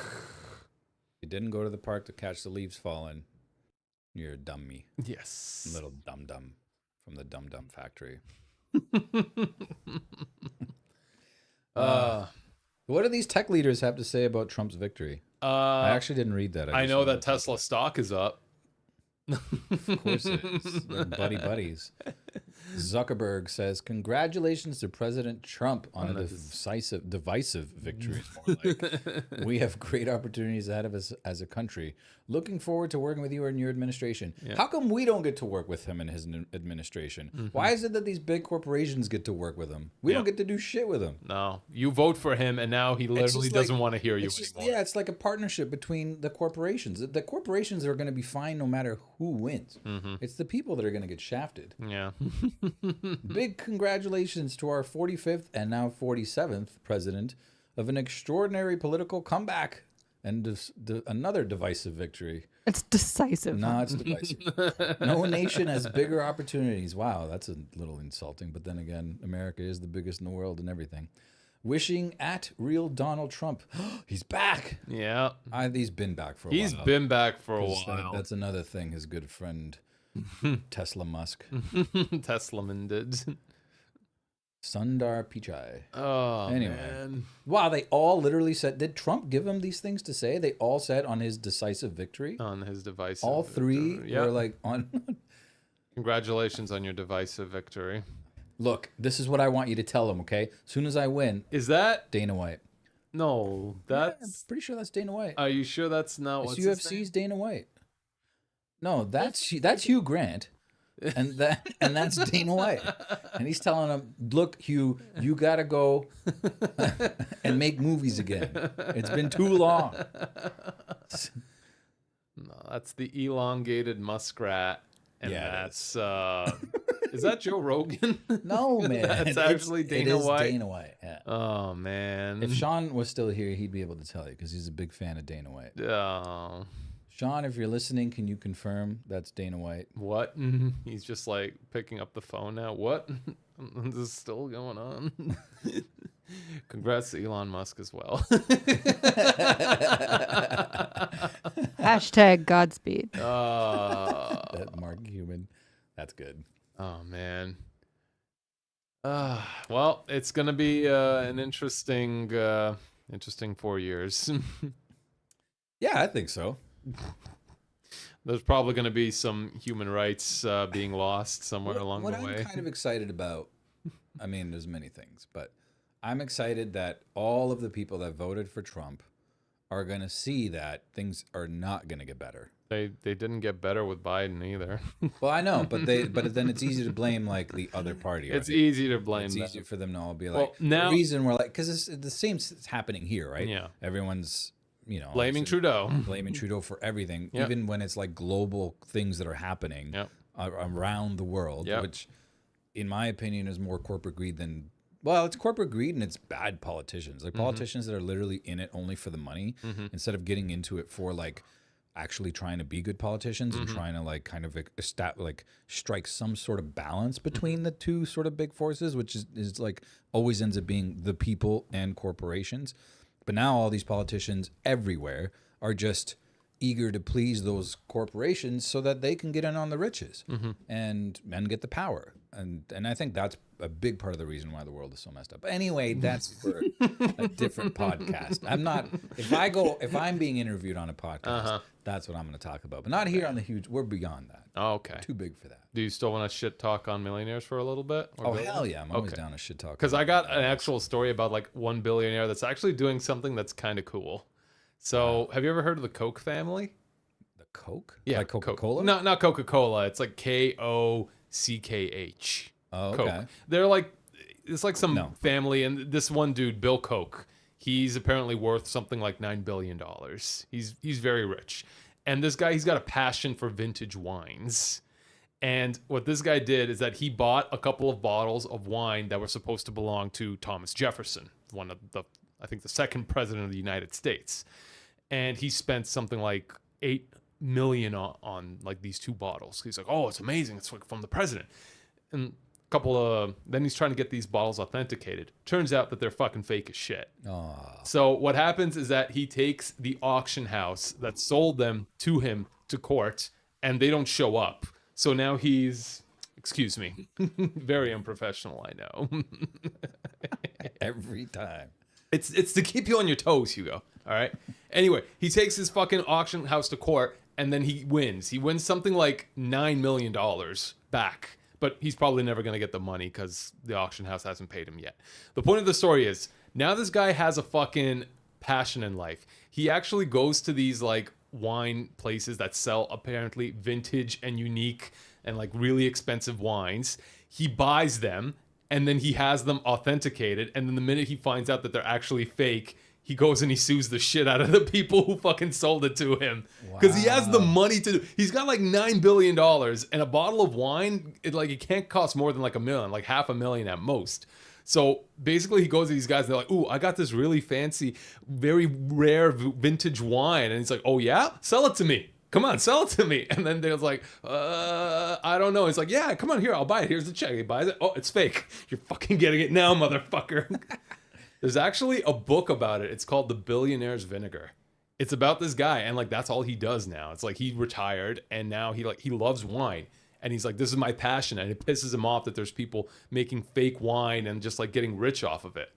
You didn't go to the park to catch the leaves falling. You're a dummy. Yes. Little dum-dum from the dum-dum factory. What do these tech leaders have to say about Trump's victory? I actually didn't read that. I just know saw that Tesla stock is up. Of course it is. They're buddies. Zuckerberg says, congratulations to President Trump on a divisive victory. More like. We have great opportunities ahead of us as a country. Looking forward to working with you and your administration. Yeah. How come we don't get to work with him and his administration? Why is it that these big corporations get to work with him? We don't get to do shit with him. No, you vote for him, and now he literally doesn't want to hear you anymore. Yeah, it's like a partnership between the corporations. The corporations are going to be fine no matter who wins. It's the people that are going to get shafted. Yeah. Big congratulations to our 45th and now 47th president of an extraordinary political comeback and another divisive victory. It's decisive. No, it's divisive. No nation has bigger opportunities. Wow, that's a little insulting. But then again, America is the biggest in the world and everything. Wishing at real Donald Trump. He's back. Yeah. He's been back for a while. He's been back for a 'Cause while. That's another thing his good friend Tesla Musk. Teslaman did. Sundar Pichai. Oh, Anyway. man. Wow, they all literally said, did Trump give him these things to say? They all said on his decisive victory? On his divisive All three victory. Yep. were like on. Congratulations on your divisive victory. Look, this is what I want you to tell him, okay? As soon as I win, Is that? Dana White. No, Yeah, I'm that's. pretty sure that's Dana White. Are you sure that's not It's what's his name? UFC's Dana White. No, that's Hugh Grant. And that's Dana White. And he's telling him, look, Hugh, you gotta go and make movies again. It's been too long. No, that's the elongated muskrat. And Yeah, it that's is that Joe Rogan? No, man. That's actually Dana White. Dana White, yeah. Oh, man. If Sean was still here, he'd be able to tell you because he's a big fan of Dana White. Oh, Sean, if you're listening, can you confirm that's Dana White? what? He's just like picking up the phone now. What? This is still going on. Congrats to Elon Musk as well. Hashtag Godspeed. That Mark Cuban. That's good. Oh man. Well, it's gonna be an interesting 4 years. Yeah, I think so. There's probably gonna be some human rights being lost somewhere along what the I'm way. kind of excited about, I mean, there's many things, but I'm excited that all of the people that voted for Trump are going to see that things are not going to get better. They didn't get better with Biden either. Well, I know, but then it's easy to blame like the other party. It's right? easy to blame It's them. easy for them to all be Well, like, now- the reason we're like, because it's the same is happening here, right? Yeah. Everyone's, Blaming obviously Trudeau. blaming Trudeau for everything, Yep. even when it's like global things that are happening Yep. around the world, Yep. which, in my opinion, is more corporate greed than. Well, it's corporate greed and it's bad politicians. Like politicians that are literally in it only for the money instead of getting into it for like actually trying to be good politicians and trying to like kind of strike some sort of balance between the two sort of big forces, which is like always ends up being the people and corporations. But now all these politicians everywhere are just eager to please those corporations so that they can get in on the riches and get the power. And I think that's a big part of the reason why the world is so messed up. But anyway, that's for a different podcast. If I'm being interviewed on a podcast, that's what I'm going to talk about. But not here on the huge. We're beyond that. Oh, okay. Too big for that. Do you still want to shit talk on millionaires for a little bit? Oh, hell yeah. I'm always down to shit talk. Because I got an actual story about like one billionaire that's actually doing something that's kind of cool. So have you ever heard of the Koch family? The Coke? Yeah. Like Coca-Cola? No, not Coca-Cola. It's like Kockh. Oh, okay. Koch. They're like, it's like some family, and this one dude, Bill Koch, he's apparently worth something like $9 billion. He's very rich. And this guy, he's got a passion for vintage wines. And what this guy did is that he bought a couple of bottles of wine that were supposed to belong to Thomas Jefferson, one of the, I think the second president of the United States. And he spent something like $8 million on like these two bottles. He's like, oh, it's amazing. It's like from the president. And then he's trying to get these bottles authenticated. Turns out that they're fucking fake as shit. So what happens is that he takes the auction house that sold them to him to court, and they don't show up. So now he's, excuse me, very unprofessional, I know. Every time. It's to keep you on your toes, Hugo. All right. Anyway, he takes his fucking auction house to court, and then he wins. He wins something like $9 million back. But he's probably never going to get the money because the auction house hasn't paid him yet. The point of the story is, now this guy has a fucking passion in life. He actually goes to these like wine places that sell apparently vintage and unique and like really expensive wines. He buys them and then he has them authenticated. And then the minute he finds out that they're actually fake, he goes and he sues the shit out of the people who fucking sold it to him. Because he has the money to do. He's got like $9 billion, and a bottle of wine, it can't cost more than like $1 million, like $500,000 at most. So basically he goes to these guys and they're like, ooh, I got this really fancy, very rare vintage wine. And he's like, oh yeah? Sell it to me. Come on, sell it to me. And then they're like, I don't know. He's like, yeah, come on, here, I'll buy it. Here's the check. He buys it. Oh, it's fake. You're fucking getting it now, motherfucker. There's actually a book about it. It's called The Billionaire's Vinegar. It's about this guy, and like that's all he does now. It's like he retired, and now he loves wine, and he's like, this is my passion, and it pisses him off that there's people making fake wine and just like getting rich off of it.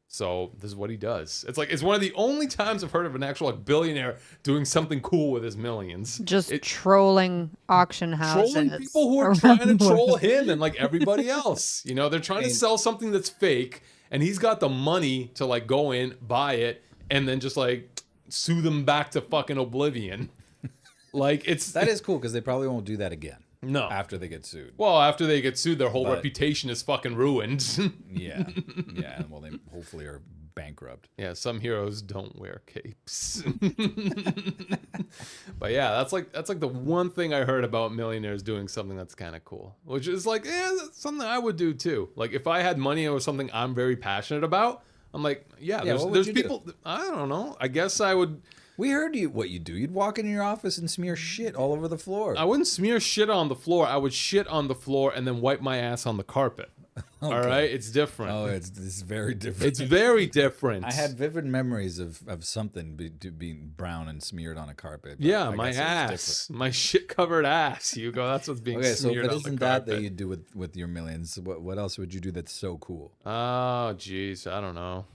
So this is what he does. It's one of the only times I've heard of an actual like billionaire doing something cool with his millions. Just trolling auction houses. Trolling people who are trying to troll him and like everybody else. You know, they're trying to sell something that's fake. And he's got the money to like go in, buy it, and then just like sue them back to fucking oblivion. Like that is cool because they probably won't do that again. No. After they get sued. Well, after they get sued, their whole reputation is fucking ruined. Yeah. Well, they hopefully are bankrupt. Yeah, some heroes don't wear capes. But yeah, that's like the one thing I heard about millionaires doing something that's kind of cool, which is like, that's something I would do too. Like if I had money or something I'm very passionate about, I'm like, there's people. I don't know. I guess I would. We heard what you do. You'd walk into your office and smear shit all over the floor. I wouldn't smear shit on the floor. I would shit on the floor and then wipe my ass on the carpet. Okay. All right, it's different. Oh, it's very different. It's very different. I had vivid memories of something being brown and smeared on a carpet. Yeah, my ass, my shit-covered ass. Hugo, that's what's being smeared on the carpet. So if it isn't that you do with your millions, what else would you do that's so cool? Oh, geez, I don't know.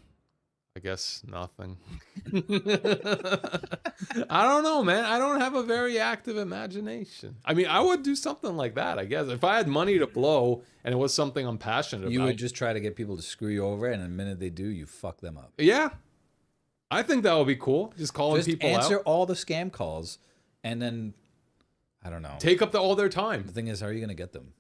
I guess nothing. I don't know, man. I don't have a very active imagination. I mean, I would do something like that, I guess. If I had money to blow and it was something I'm passionate about. You would just try to get people to screw you over, and the minute they do, you fuck them up. Yeah. I think that would be cool. Just calling people out. Answer all the scam calls, and then, I don't know. Take up all their time. The thing is, how are you going to get them?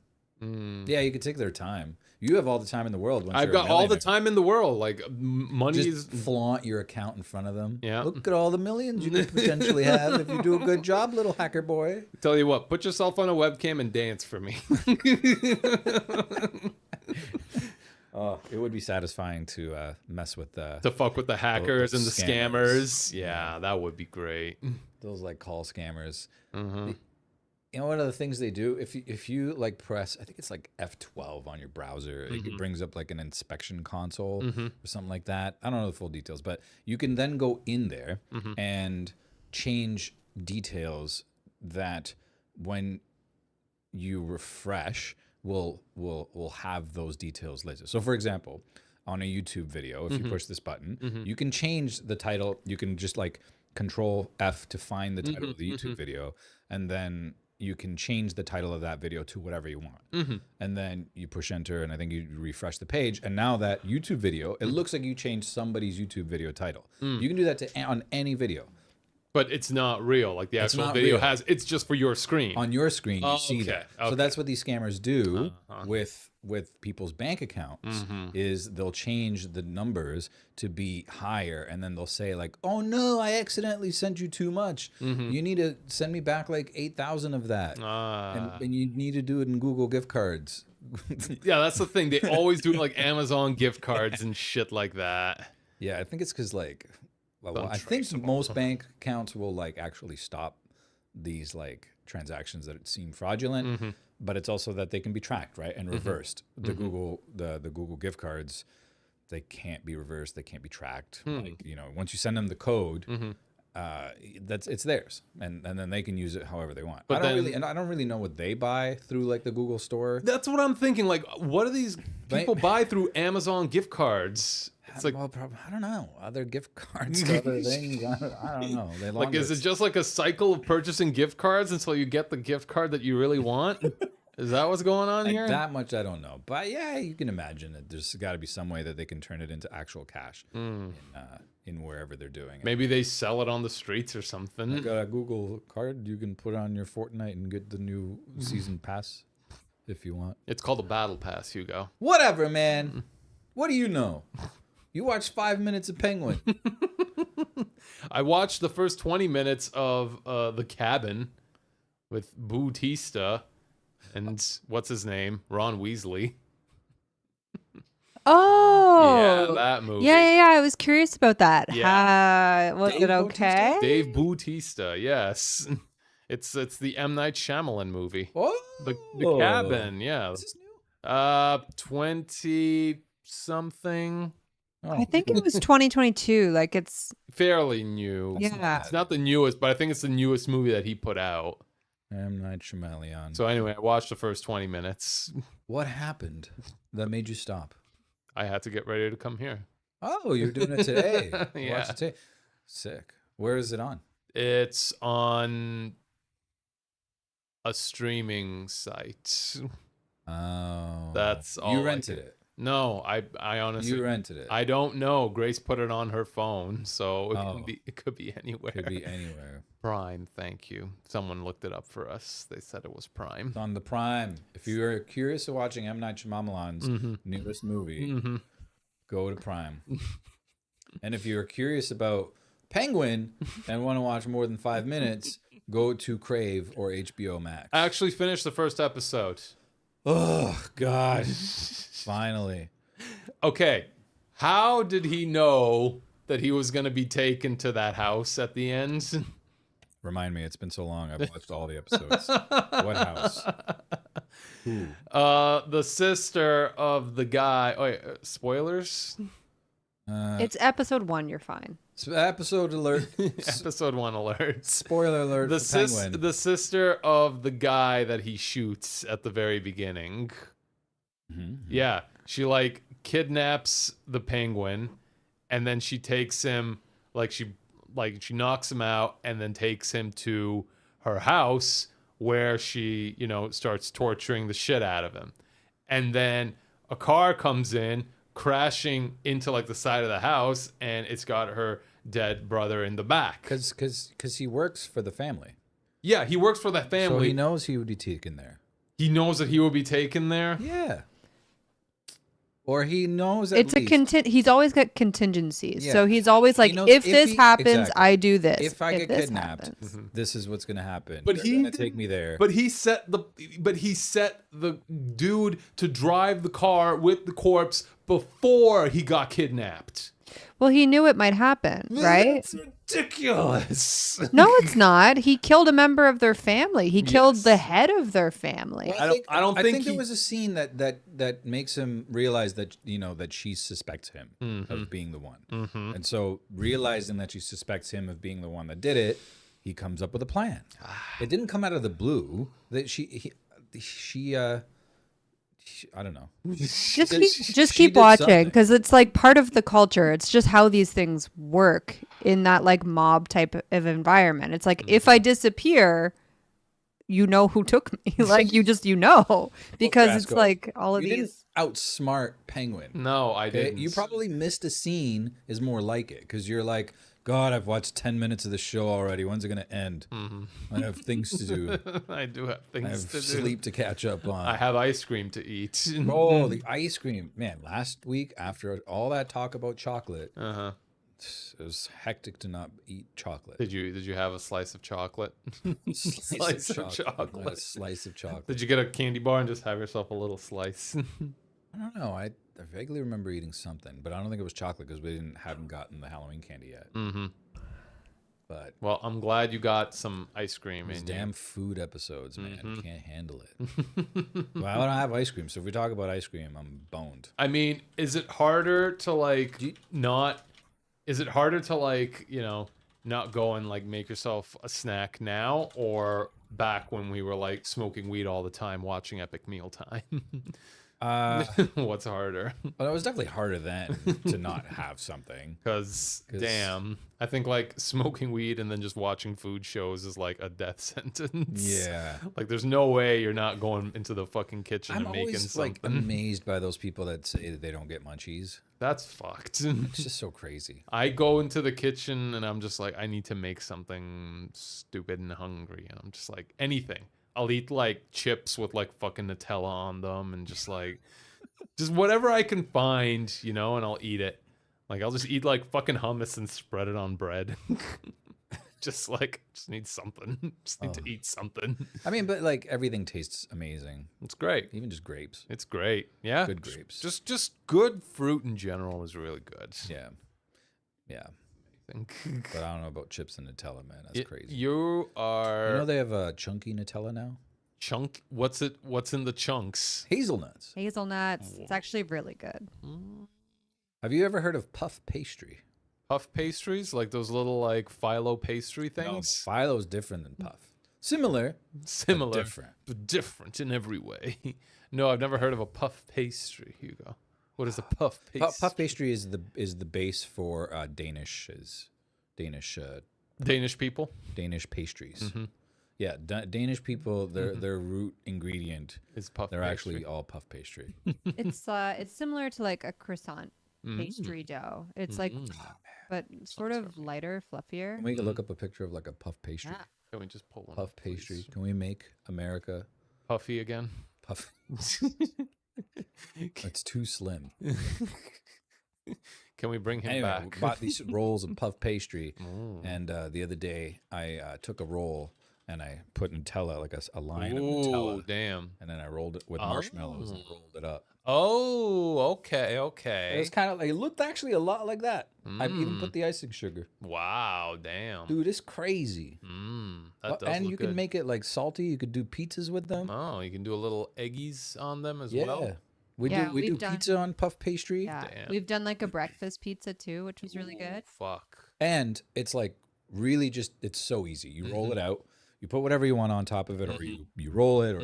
Yeah, you could take their time. You have all the time in the world. I've got all the time in the world. Like money just flaunt your account in front of them. Yeah. Look at all the millions you could potentially have if you do a good job, little hacker boy. Tell you what, put yourself on a webcam and dance for me. It would be satisfying to mess with To fuck with the hackers and the scammers. Yeah, that would be great. those like call scammers. Mm-hmm. You know, one of the things they do, if you like press, I think it's like F12 on your browser, it brings up like an inspection console or something like that. I don't know the full details, but you can then go in there and change details that when you refresh will have those details listed. So for example, on a YouTube video, if you push this button, you can change the title. You can just like Control F to find the title of the YouTube video, and then you can change the title of that video to whatever you want. And then you push enter, and I think you refresh the page, and now that YouTube video, it looks like you changed somebody's YouTube video title. You can do that on any video. But it's not real. Like the actual video real. it's just for your screen. On your screen, you see that. Okay. So that's what these scammers do with people's bank accounts is they'll change the numbers to be higher, and then they'll say like, "Oh no, I accidentally sent you too much. You need to send me back like 8,000 of that, and you need to do it in Google gift cards." Yeah, that's the thing. They always do like Amazon gift cards and shit like that. Yeah, I think it's because like, well, I think most bank accounts will like actually stop these like transactions that seem fraudulent, but it's also that they can be tracked, right, and reversed. The Google gift cards, they can't be reversed, they can't be tracked. Like, you know, once you send them the code, it's theirs, and then they can use it however they want. But I don't really know what they buy through like the Google store. That's what I'm thinking. Like, what do these people buy through Amazon gift cards? It's like, well, I don't know. Other gift cards, other things. I don't know. Like, is it just like a cycle of purchasing gift cards until you get the gift card that you really want? Is that what's going on here? That much I don't know. But yeah, you can imagine that there's got to be some way that they can turn it into actual cash in wherever they're doing it. Maybe they sell it on the streets or something. Like a Google card you can put on your Fortnite and get the new season pass if you want. It's called a battle pass, Hugo. Whatever, man. What do you know? You watched 5 minutes of Penguin. I watched the first 20 minutes of The Cabin with Bautista and what's his name? Ron Weasley. Oh. Yeah, that movie. Yeah. I was curious about that. Yeah. Was it okay? Dave Bautista, yes. It's the M. Night Shyamalan movie. Oh. The Cabin, yeah. Is this new? 20-something. I think it was 2022. Like it's fairly new. Yeah. It's not the newest, but I think it's the newest movie that he put out. M. Night Shyamalan. So anyway, I watched the first 20 minutes. What happened that made you stop? I had to get ready to come here. Oh, you're doing it today. You Yeah. watched it today. Sick. Where is it on? It's on a streaming site. Oh. That's all. You rented it. No, I honestly. You rented it. I don't know. Grace put it on her phone, so it could be anywhere. Could be anywhere. Prime, thank you. Someone looked it up for us. They said it was Prime. It's on the Prime. If you are curious of watching M. Night Shyamalan's newest movie, go to Prime. And if you're curious about Penguin and want to watch more than 5 minutes, go to Crave or HBO Max. I actually finished the first episode. Oh, God. Finally. Okay. How did he know that he was going to be taken to that house at the end? Remind me, it's been so long. I've watched all the episodes. What house? Who? The sister of the guy. Oh, wait, spoilers? it's episode 1. You're fine. Episode alert. Episode 1 alert. Spoiler alert. The sister of the guy that he shoots at the very beginning. Yeah, she like kidnaps the penguin, and then she takes him she knocks him out, and then takes him to her house where she starts torturing the shit out of him, and then a car comes in crashing into like the side of the house, and it's got her dead brother in the back. Because he works for the family. Yeah, he works for the family. So he knows he would be taken there. He knows that he will be taken there. Yeah. Or he knows at least. He's always got contingencies. Yeah. So he's always like, knows if this happens, exactly. I do this. If I get this kidnapped, happens. this is what's gonna happen. But They're he gonna take me there. But he set the dude to drive the car with the corpse before he got kidnapped. Well, he knew it might happen, right? That's ridiculous. No, it's not. He killed a member of their family. He killed the head of their family. I don't think there was a scene that makes him realize that that she suspects him of being the one, and so realizing that she suspects him of being the one that did it, he comes up with a plan. It didn't come out of the blue. That she I don't know. Just keep watching because it's like part of the culture. It's just how these things work in that like mob type of environment. It's like if I disappear, you know who took me. Like because it's like all of you these. Didn't outsmart Penguin. No, I didn't. You probably missed a scene. Is more like it because you're like, God, I've watched 10 minutes of the show already. When's it going to end? I have things to do. I do have things I have to do. sleep to catch up on. I have ice cream to eat. Oh, the ice cream. Man, last week, after all that talk about chocolate, it was hectic to not eat chocolate. Did you have a slice of chocolate? Slice of chocolate. A slice of chocolate. Did you get a candy bar and just have yourself a little slice? I don't know. I vaguely remember eating something, but I don't think it was chocolate because we hadn't gotten the Halloween candy yet. But well, I'm glad you got some ice cream. These damn food episodes, man, can't handle it. Well, I don't have ice cream, so if we talk about ice cream, I'm boned. I mean, is it harder to like not? Is it harder to like not go and like make yourself a snack now, or back when we were like smoking weed all the time, watching Epic Meal Time? What's harder? Well, it was definitely harder then to not have something. Because damn, I think like smoking weed and then just watching food shows is like a death sentence. Yeah, like there's no way you're not going into the fucking kitchen I'm and making always something. like amazed by those people that say that they don't get munchies. That's fucked. It's just so crazy. I go into the kitchen and I'm just like, I need to make something stupid and hungry, and I'm just like anything. I'll eat like chips with like fucking Nutella on them and just whatever I can find, and I'll eat it. Like I'll just eat like fucking hummus and spread it on bread. just need something. Just need to eat something. I mean, but like everything tastes amazing. It's great. Even just grapes. It's great. Yeah. Good grapes. Just good fruit in general is really good. Yeah. Yeah. Think. But I don't know about chips and Nutella, man. That's crazy. You are. They have a chunky Nutella now. Chunk? What's in the chunks? Hazelnuts. It's actually really good. Have you ever heard of puff pastry? Puff pastries, like those little like phyllo pastry things. No, phyllo's different than puff. Similar, but different in every way. No, I've never heard of a puff pastry. Hugo. What is a puff pastry? Puff pastry is the base for Danish people. Danish pastries. Yeah, Danish people. Their root ingredient is puff. They're pastry. actually all puff pastry. It's similar to like a croissant pastry dough. It's like, but sort of lighter, fluffier. Can we look up a picture of like a puff pastry? Yeah. Can we just pull one? Puff up, pastry. please? Can we make America puffy again? Puff. It's too slim. Can we bring him anyway, back? We bought these rolls of puff pastry, and the other day I took a roll and I put Nutella, like a line of Nutella. Oh, damn! And then I rolled it with marshmallows and rolled it up. Oh, okay. It was kind of like, it looked actually a lot like that. I even put the icing sugar. Wow, damn. Dude, it's crazy. That does and look you good. can make it like salty. You could do pizzas with them. Oh, you can do a little eggies on them as well. We do pizza on puff pastry. Yeah, Damn. we've done like a breakfast pizza too, which was really good. Fuck. And it's like really it's so easy. You roll it out. You put whatever you want on top of it, or you roll it, or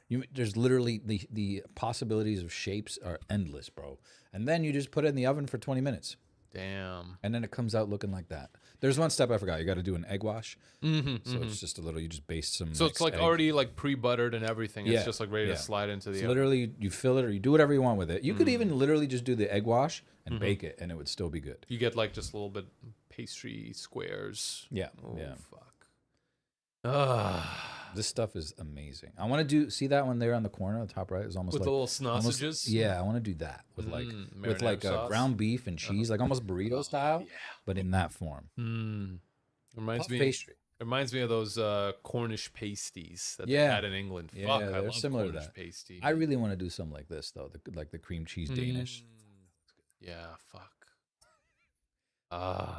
you there's literally the possibilities of shapes are endless, bro. And then you just put it in the oven for 20 minutes. Damn. And then it comes out looking like that. There's one step I forgot. You got to do an egg wash. So it's just a little. You just baste some. So it's like egg. already like pre-buttered and everything. It's just like ready to slide into the oven. Literally, you fill it or you do whatever you want with it. You could even literally just do the egg wash and bake it, and it would still be good. You get like just a little bit pastry squares. Yeah. Oh, yeah. fuck. This stuff is amazing. I want to see that one there on the corner, on the top right. It's almost With like the little sausages? yeah, I want to do that with marinara sauce? ground beef and cheese, like almost burrito style, but in that form. Reminds Puff me. pastry. It reminds me of those Cornish pasties that they Yeah. had in England. Yeah, Fuck, I they're love similar to Cornish that. pasty. I really want to do something like this though, like the cream cheese Danish. Yeah, fuck.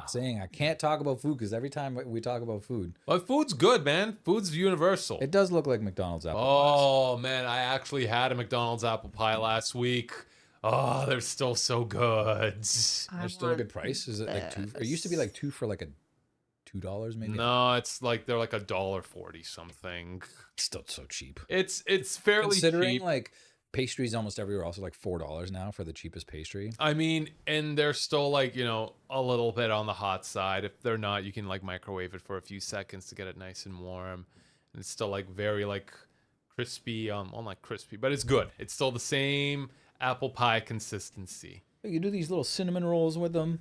Saying I can't talk about food because every time we talk about food, Well, food's good, man. Food's universal. it does look like McDonald's apple pies. Oh man, I actually had a McDonald's apple pie last week. Oh, they're still so good. They're still a good price. Is it like two? It used to be like two for like $2 maybe. No, it's like they're like $1.40 something. Still so cheap. It's fairly Considering cheap. like pastries almost everywhere also like $4 now for the cheapest pastry. I mean, and they're still like, you know, a little bit on the hot side. If they're not, you can like microwave it for a few seconds to get it nice and warm. And it's still like very like crispy, well not crispy, but it's good. It's still the same apple pie consistency. You do these little cinnamon rolls with them.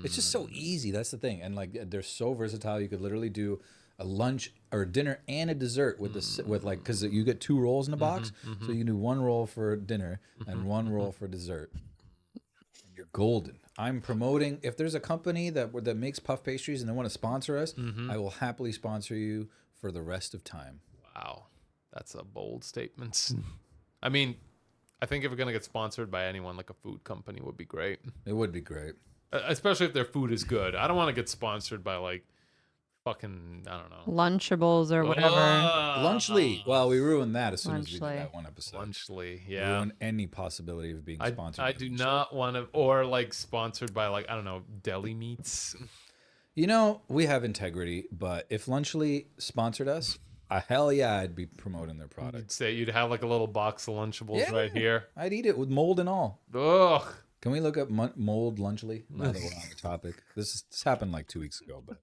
It's just so easy. That's the thing. And like they're so versatile. You could literally do a lunch or a dinner and a dessert with because you get 2 rolls in a box. So you can do 1 roll for dinner and 1 roll for dessert. You're golden. I'm promoting. If there's a company that makes puff pastries and they want to sponsor us, I will happily sponsor you for the rest of time. Wow. That's a bold statement. I mean, I think if we're going to get sponsored by anyone, like a food company would be great. It would be great. Especially if their food is good. I don't want to get sponsored by like fucking, I don't know. Lunchables or whatever. Lunchly. Well, we ruined that as soon as we did Lunchly. that one episode. Lunchly, yeah. Ruin any possibility of being sponsored. I do not want to, or like sponsored by like, I don't know, deli meats. You know, we have integrity, but if Lunchly sponsored us, hell yeah, I'd be promoting their product. You'd have like a little box of Lunchables right here. I'd eat it with mold and all. Ugh. Can we look up mold Lunchly? Now that we're on the topic. This happened like 2 weeks ago, but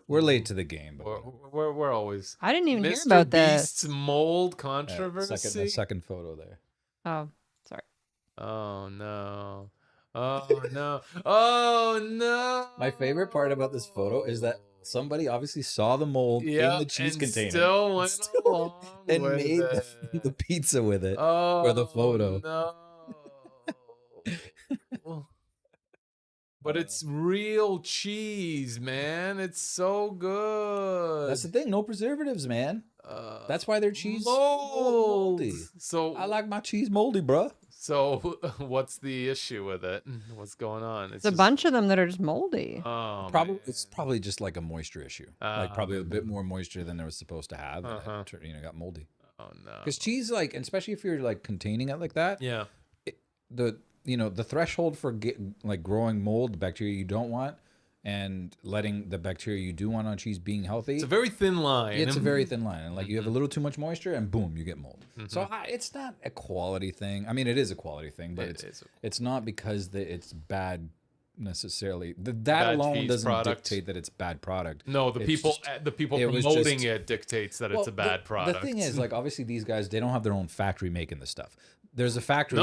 we're late to the game. But We're always. I didn't even hear Mr. about this. Beast's mold controversy. the second photo there. Oh, sorry. Oh no. Oh no. Oh no. My favorite part about this photo is that somebody obviously saw the mold in the cheese and container. Still went along and with made it. the pizza with it for the photo. No. But it's real cheese, man. It's so good. That's the thing. No preservatives, man. That's why their cheese moldy. So I like my cheese moldy, bruh. So what's the issue with it? What's going on? It's a bunch of them that are just moldy. Oh, It's probably just like a moisture issue. Like probably a bit more moisture than they were supposed to have. And it got moldy. Oh no. Because cheese, like, and especially if you're like containing it like that. Yeah. The threshold for growing mold, bacteria you don't want, and letting the bacteria you do want on cheese being healthy. It's a very thin line. It's a very thin line, and like you have a little too much moisture, and boom, you get mold. So it's not a quality thing. I mean, it is a quality thing, but it's not because it's bad necessarily. That alone doesn't dictate that it's bad product. No, the people promoting it dictates that it's a bad product. The thing is, like, obviously these guys, they don't have their own factory making this stuff. There's a factory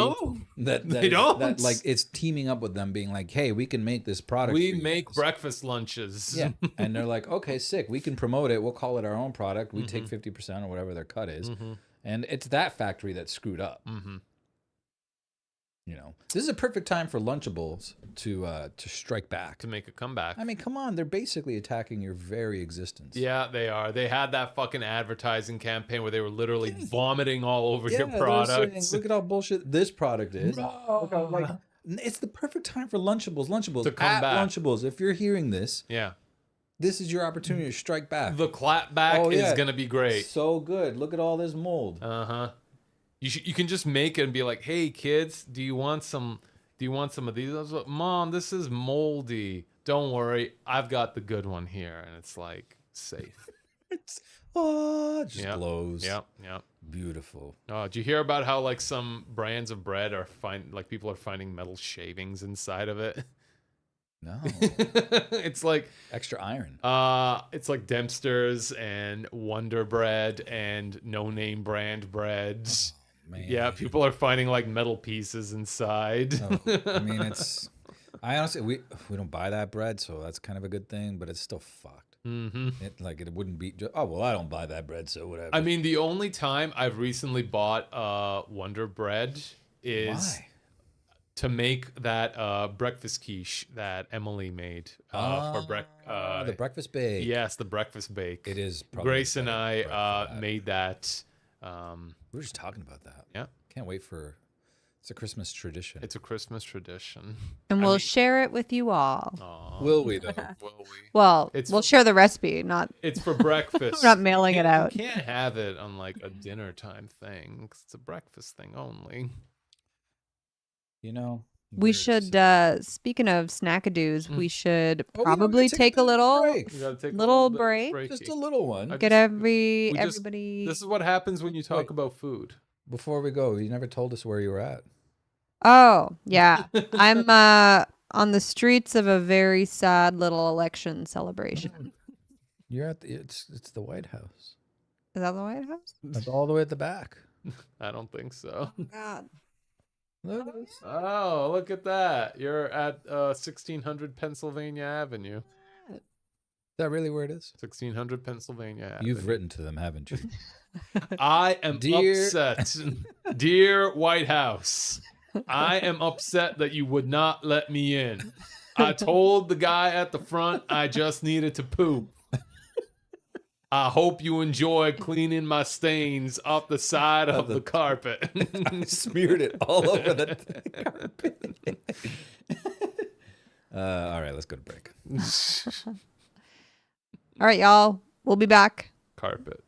that they don't. that like it's teaming up with them, being like, "Hey, we can make this product. We make breakfast lunches." Yeah, and they're like, "Okay, sick. We can promote it. We'll call it our own product. We take 50% or whatever their cut is." And it's that factory that's screwed up. You know, this is a perfect time for Lunchables to strike back, to make a comeback. I mean, come on, they're basically attacking your very existence. Yeah, they are. They had that fucking advertising campaign where they were literally vomiting all over your product. Look at how bullshit this product is. Look how, like, it's the perfect time for Lunchables. Lunchables, to come at back. Lunchables, if you're hearing this, Yeah. this is your opportunity to strike back. The clap back is going to be great. So good. Look at all this mold. You can just make it and be like, "Hey kids, do you want some of these?" I was like, "Mom, this is moldy. Don't worry, I've got the good one here." And it's like safe. Just glows. Yep. Beautiful. Oh, did you hear about how like some brands of bread are people are finding metal shavings inside of it? No. It's like extra iron. It's like Dempster's and Wonder Bread and no name brand breads. Man. Yeah, people are finding like metal pieces inside. I mean, I honestly, we don't buy that bread, so that's kind of a good thing, but it's still fucked. It wouldn't be. Oh well, I don't buy that bread, so whatever. I mean, the only time I've recently bought Wonder Bread is Why? to make that breakfast quiche that Emily made for The breakfast bake. Yes, the breakfast bake. It is. Probably Grace and better bread for I that. made that. We were just talking about that. Yeah, Can't wait for. It's a Christmas tradition. it's a Christmas tradition. And we'll share it with you all. Aw, Will we though? will we? Well, It's we'll for- share the recipe, not It's for breakfast. We're not mailing it out. You can't have it on like a dinner time thing. It's a breakfast thing only. You know. we we're should so- speaking of snackadoos, we should Oh, we don't probably need to take a little break. We gotta take a Little bit break. breaky. Just a little one. I get just- everybody This is what happens when you talk Wait. about food. Before we go, you never told us where you were at. Oh, yeah. I'm on the streets of a very sad little election celebration. You're at it's the White House. Is that the White House? That's all the way at the back. I don't think so. God. Look at this. Oh, look at that. You're at 1600 Pennsylvania Avenue. Is that really where it is? 1600 Pennsylvania Avenue. You've written to them, haven't you? I am Dear- upset. Dear White House, I am upset that you would not let me in. I told the guy at the front I just needed to poop. I hope you enjoy cleaning my stains off the side of the carpet. Smeared it all over the carpet. All right, let's go to break. All right, y'all. We'll be back. Carpet.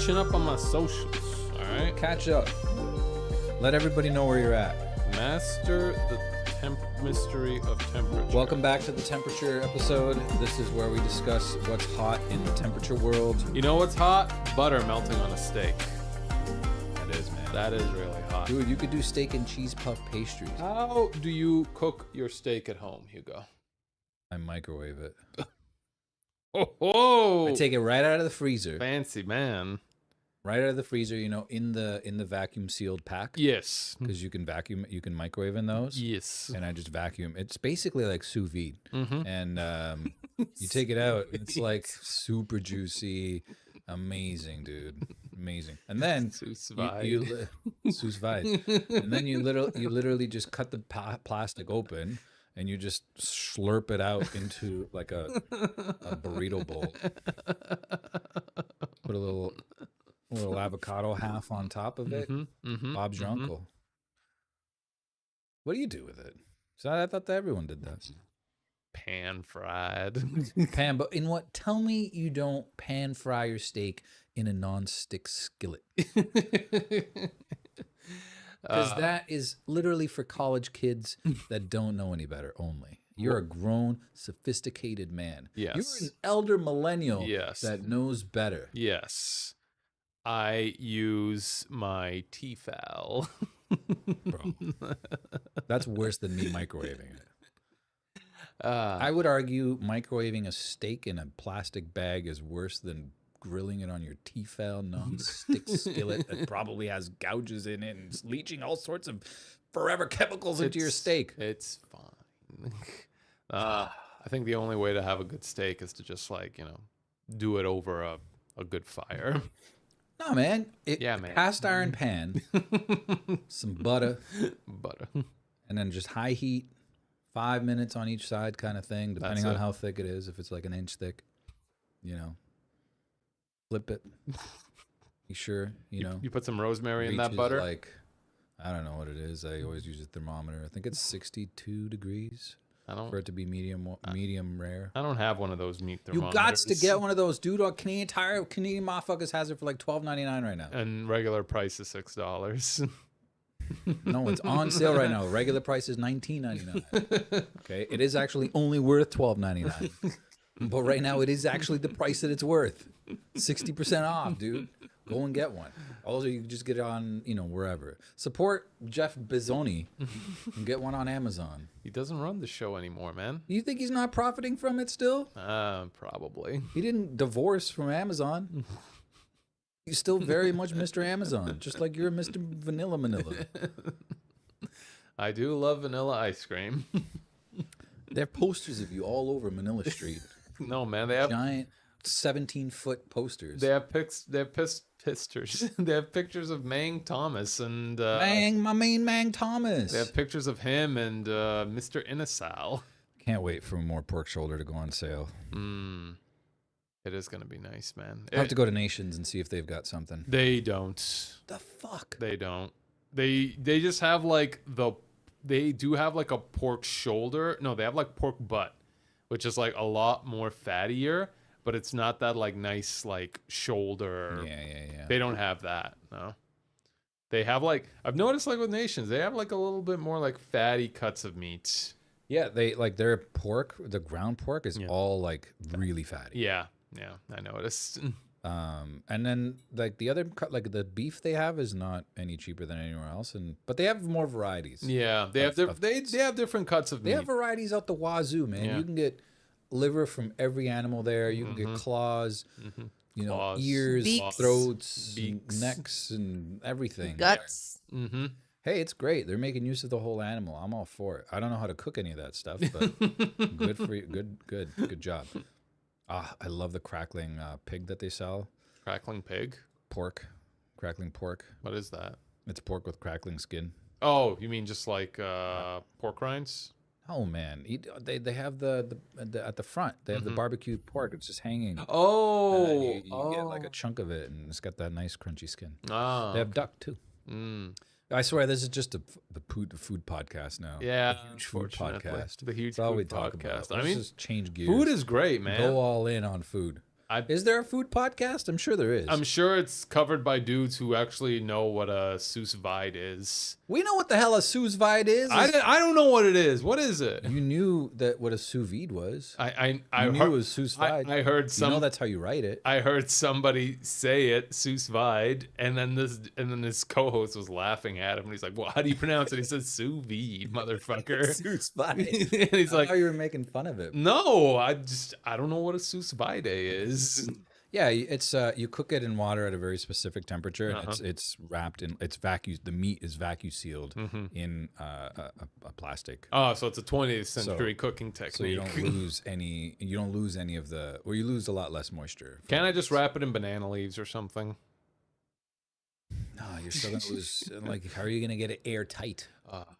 catching up on my socials. All right. Catch up. Let everybody know where you're at. Master the mystery of temperature. Welcome back to the temperature episode. This is where we discuss what's hot in the temperature world. You know what's hot? Butter melting on a steak. That is, man. That is really hot. Dude, you could do steak and cheese puff pastries. How do you cook your steak at home, Hugo? I microwave it. Oh, I take it right out of the freezer. Fancy man. Right out of the freezer, you know, in the vacuum sealed pack. Yes. Because you can microwave in those. Yes. And I just vacuum. It's basically like sous vide. Mm-hmm. And you take it out, and it's like super juicy, amazing, dude, amazing. And then sous vide. And then you literally just cut the plastic open, and you just slurp it out into like a burrito bowl. Put a little avocado half on top of it. Bob's your uncle. What do you do with it? So I thought that everyone did that. Pan fried. Pan, but in what? Tell me you don't pan fry your steak in a non-stick skillet. Because that is literally for college kids that don't know any better only. You're a grown, sophisticated man. Yes. You're an elder millennial that knows better. Yes. I use my Tefal. Bro, that's worse than me microwaving it. I would argue microwaving a steak in a plastic bag is worse than grilling it on your Tefal non-stick skillet that probably has gouges in it and leaching all sorts of forever chemicals into your steak. It's fine. I think the only way to have a good steak is to just do it over a good fire. No, man. Man. Cast iron pan, some butter, and then just high heat, 5 minutes on each side kind of thing, depending on how thick it is. If it's like an inch thick, flip it. You sure, You put some rosemary in that butter? Like, I don't know what it is. I always use a thermometer. I think it's 62 degrees. For it to be medium rare. I don't have one of those meat thermometers. You got to get one of those, dude. Canadian motherfuckers has it for like $12.99 right now. And regular price is $6. No, it's on sale right now. Regular price is $19.99. Okay, it is actually only worth $12.99. But right now, it is actually the price that it's worth. 60% off, dude. Go and get one. Also, you can just get it on, wherever. Support Jeff Bezos and get one on Amazon. He doesn't run the show anymore, man. You think he's not profiting from it still? Probably. He didn't divorce from Amazon. He's still very much Mr. Amazon, just like you're Mr. Vanilla Manila. I do love vanilla ice cream. They have posters of you all over Manila Street. No, man, they have giant 17-foot posters. They have pictures. They have pictures of Mang Thomas and my main Mang Thomas. They have pictures of him and Mr. Inasal. Can't wait for more pork shoulder to go on sale. It is gonna be nice, man. I have to go to Nations and see if they've got something. They don't. The fuck? They don't. They just have they do have like a pork shoulder. No, they have like pork butt, which is like a lot more fattier. But it's not that nice shoulder. Yeah. They don't have that. No. They have I've noticed with Nations, they have a little bit more fatty cuts of meat. Yeah, they their pork, the ground pork is all really fatty. Yeah, I noticed. And then the other cut, the beef they have is not any cheaper than anywhere else, but they have more varieties. Yeah, they have different cuts of meat. They have varieties out the wazoo, man. Yeah. You can get liver from every animal there. You can get claws, claws, ears, beaks, throats, beaks, necks, and everything. Guts. Hey, it's great. They're making use of the whole animal. I'm all for it. I don't know how to cook any of that stuff, but good for you. Good job. I love the crackling pig that they sell. Crackling pig? Pork. Crackling pork. What is that? It's pork with crackling skin. Oh, you mean just pork rinds? Oh man, they have the at the front. They have the barbecued pork. It's just hanging. Oh, you get a chunk of it, and it's got that nice crunchy skin. Oh, they have duck too. I swear, this is just the food podcast now. Yeah, the huge food podcast. The huge That's all food we talk podcast. about. Let's just change gears. Food is great, man. Go all in on food. Is there a food podcast? I'm sure there is. I'm sure it's covered by dudes who actually know what a sous vide is. We know what the hell a sous vide is. I don't know what it is. What is it? You knew that what a sous vide was. I knew it was sous vide. I heard some. You know that's how you write it. I heard somebody say it, sous vide, and then this co-host was laughing at him, and he's like, "Well, how do you pronounce it?" He says, "Sous vide, motherfucker." Sous vide. And he's like, "Oh, you were making fun of it." No, I don't know what a sous vide is. Yeah, it's you cook it in water at a very specific temperature. And it's wrapped in vacuum. The meat is vacuum sealed in a plastic. Oh, so it's a 20th century cooking technique. So you don't lose any. You don't lose any of the, or you lose a lot less moisture. Can I just wrap it in banana leaves or something? No, you're still gonna lose. Like, how are you gonna get it airtight,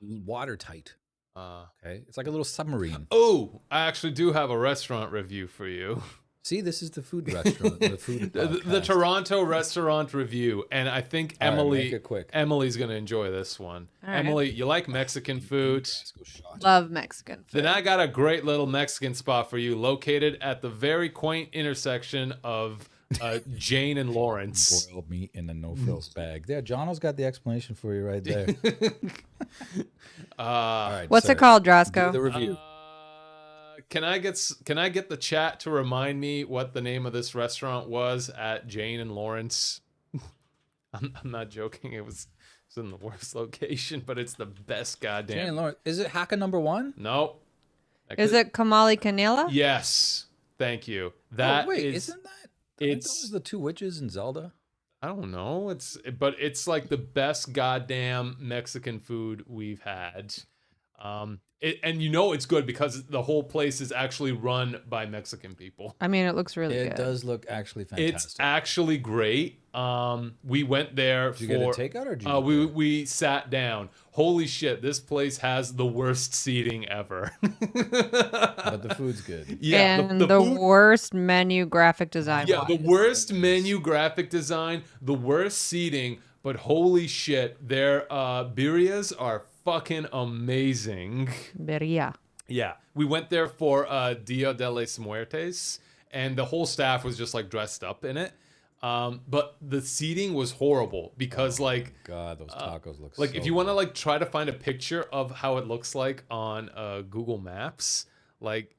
watertight? Okay, it's like a little submarine. Oh, I actually do have a restaurant review for you. See, this is the food restaurant, the food the Toronto restaurant review, and I think All right, Emily, make it quick. Emily's gonna enjoy this one. All right. Emily, you like Mexican food? Love Mexican food. Then I got a great little Mexican spot for you, located at the very quaint intersection of Jane and Lawrence. Boiled meat in a no-frills bag. Yeah, Jono's got the explanation for you right there. All right, What's it called, Drosco? The review. Can I get the chat to remind me what the name of this restaurant was at Jane and Lawrence? I'm not joking. It was in the worst location, but it's the best goddamn. Jane and Lawrence. Is it Haka number 1? Nope. Is it Kamali Canela? Yes. Thank you. That wait, is, isn't that? It's the two witches in Zelda. I don't know. It's like the best goddamn Mexican food we've had. And you know it's good because the whole place is actually run by Mexican people. I mean, it looks really good. It does look actually fantastic. It's actually great. We went there Did you get a takeout or did you we sat down. Holy shit, this place has the worst seating ever. But the food's good. Yeah, and the food, worst menu graphic design. yeah, the worst menu graphic design, the worst seating, but holy shit, their birrias are fucking amazing. Birria. Yeah, we went there for Dia de los Muertes, and the whole staff was just like dressed up in it. But the seating was horrible because God, those tacos look like so if you want to good. like try to find a picture of how it looks like on Google Maps, like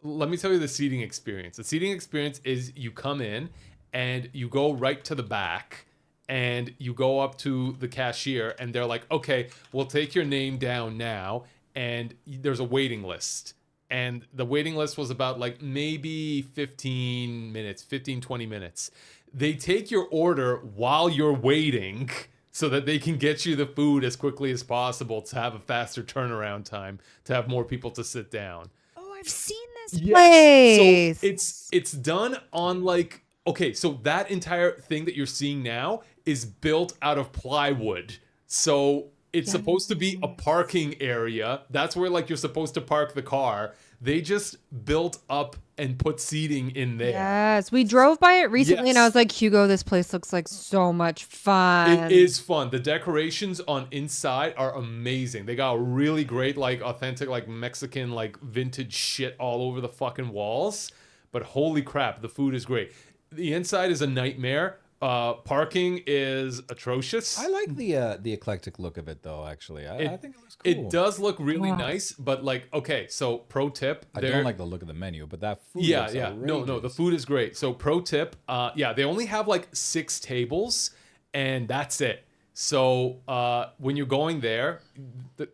let me tell you the seating experience. The seating experience is you come in and you go right to the back. And you go up to the cashier and they're like, okay, we'll take your name down now. And there's a waiting list. And the waiting list was about like maybe 15 minutes, 15, 20 minutes. They take your order while you're waiting so that they can get you the food as quickly as possible to have a faster turnaround time, to have more people to sit down. Oh, I've seen this Yes. place. So it's done on like, okay, so that entire thing that you're seeing now is built out of plywood. So it's supposed to be a parking area. That's where like you're supposed to park the car. They just built up and put seating in there. Yes, we drove by it recently, and I Yes. was like, Hugo, this place looks like so much fun. It is fun. The decorations on inside are amazing. They got really great, like authentic, like Mexican, like vintage shit all over the fucking walls. But holy crap, the food is great. The inside is a nightmare. Parking is atrocious. I like the eclectic look of it though. Actually, I think it looks cool. It does look really nice, but like, okay, so pro tip. I don't like the look of the menu, but that food. Yeah, looks yeah. No, the outrageous. food is great. So pro tip, yeah, they only have like 6 tables, and that's it. So when you're going there,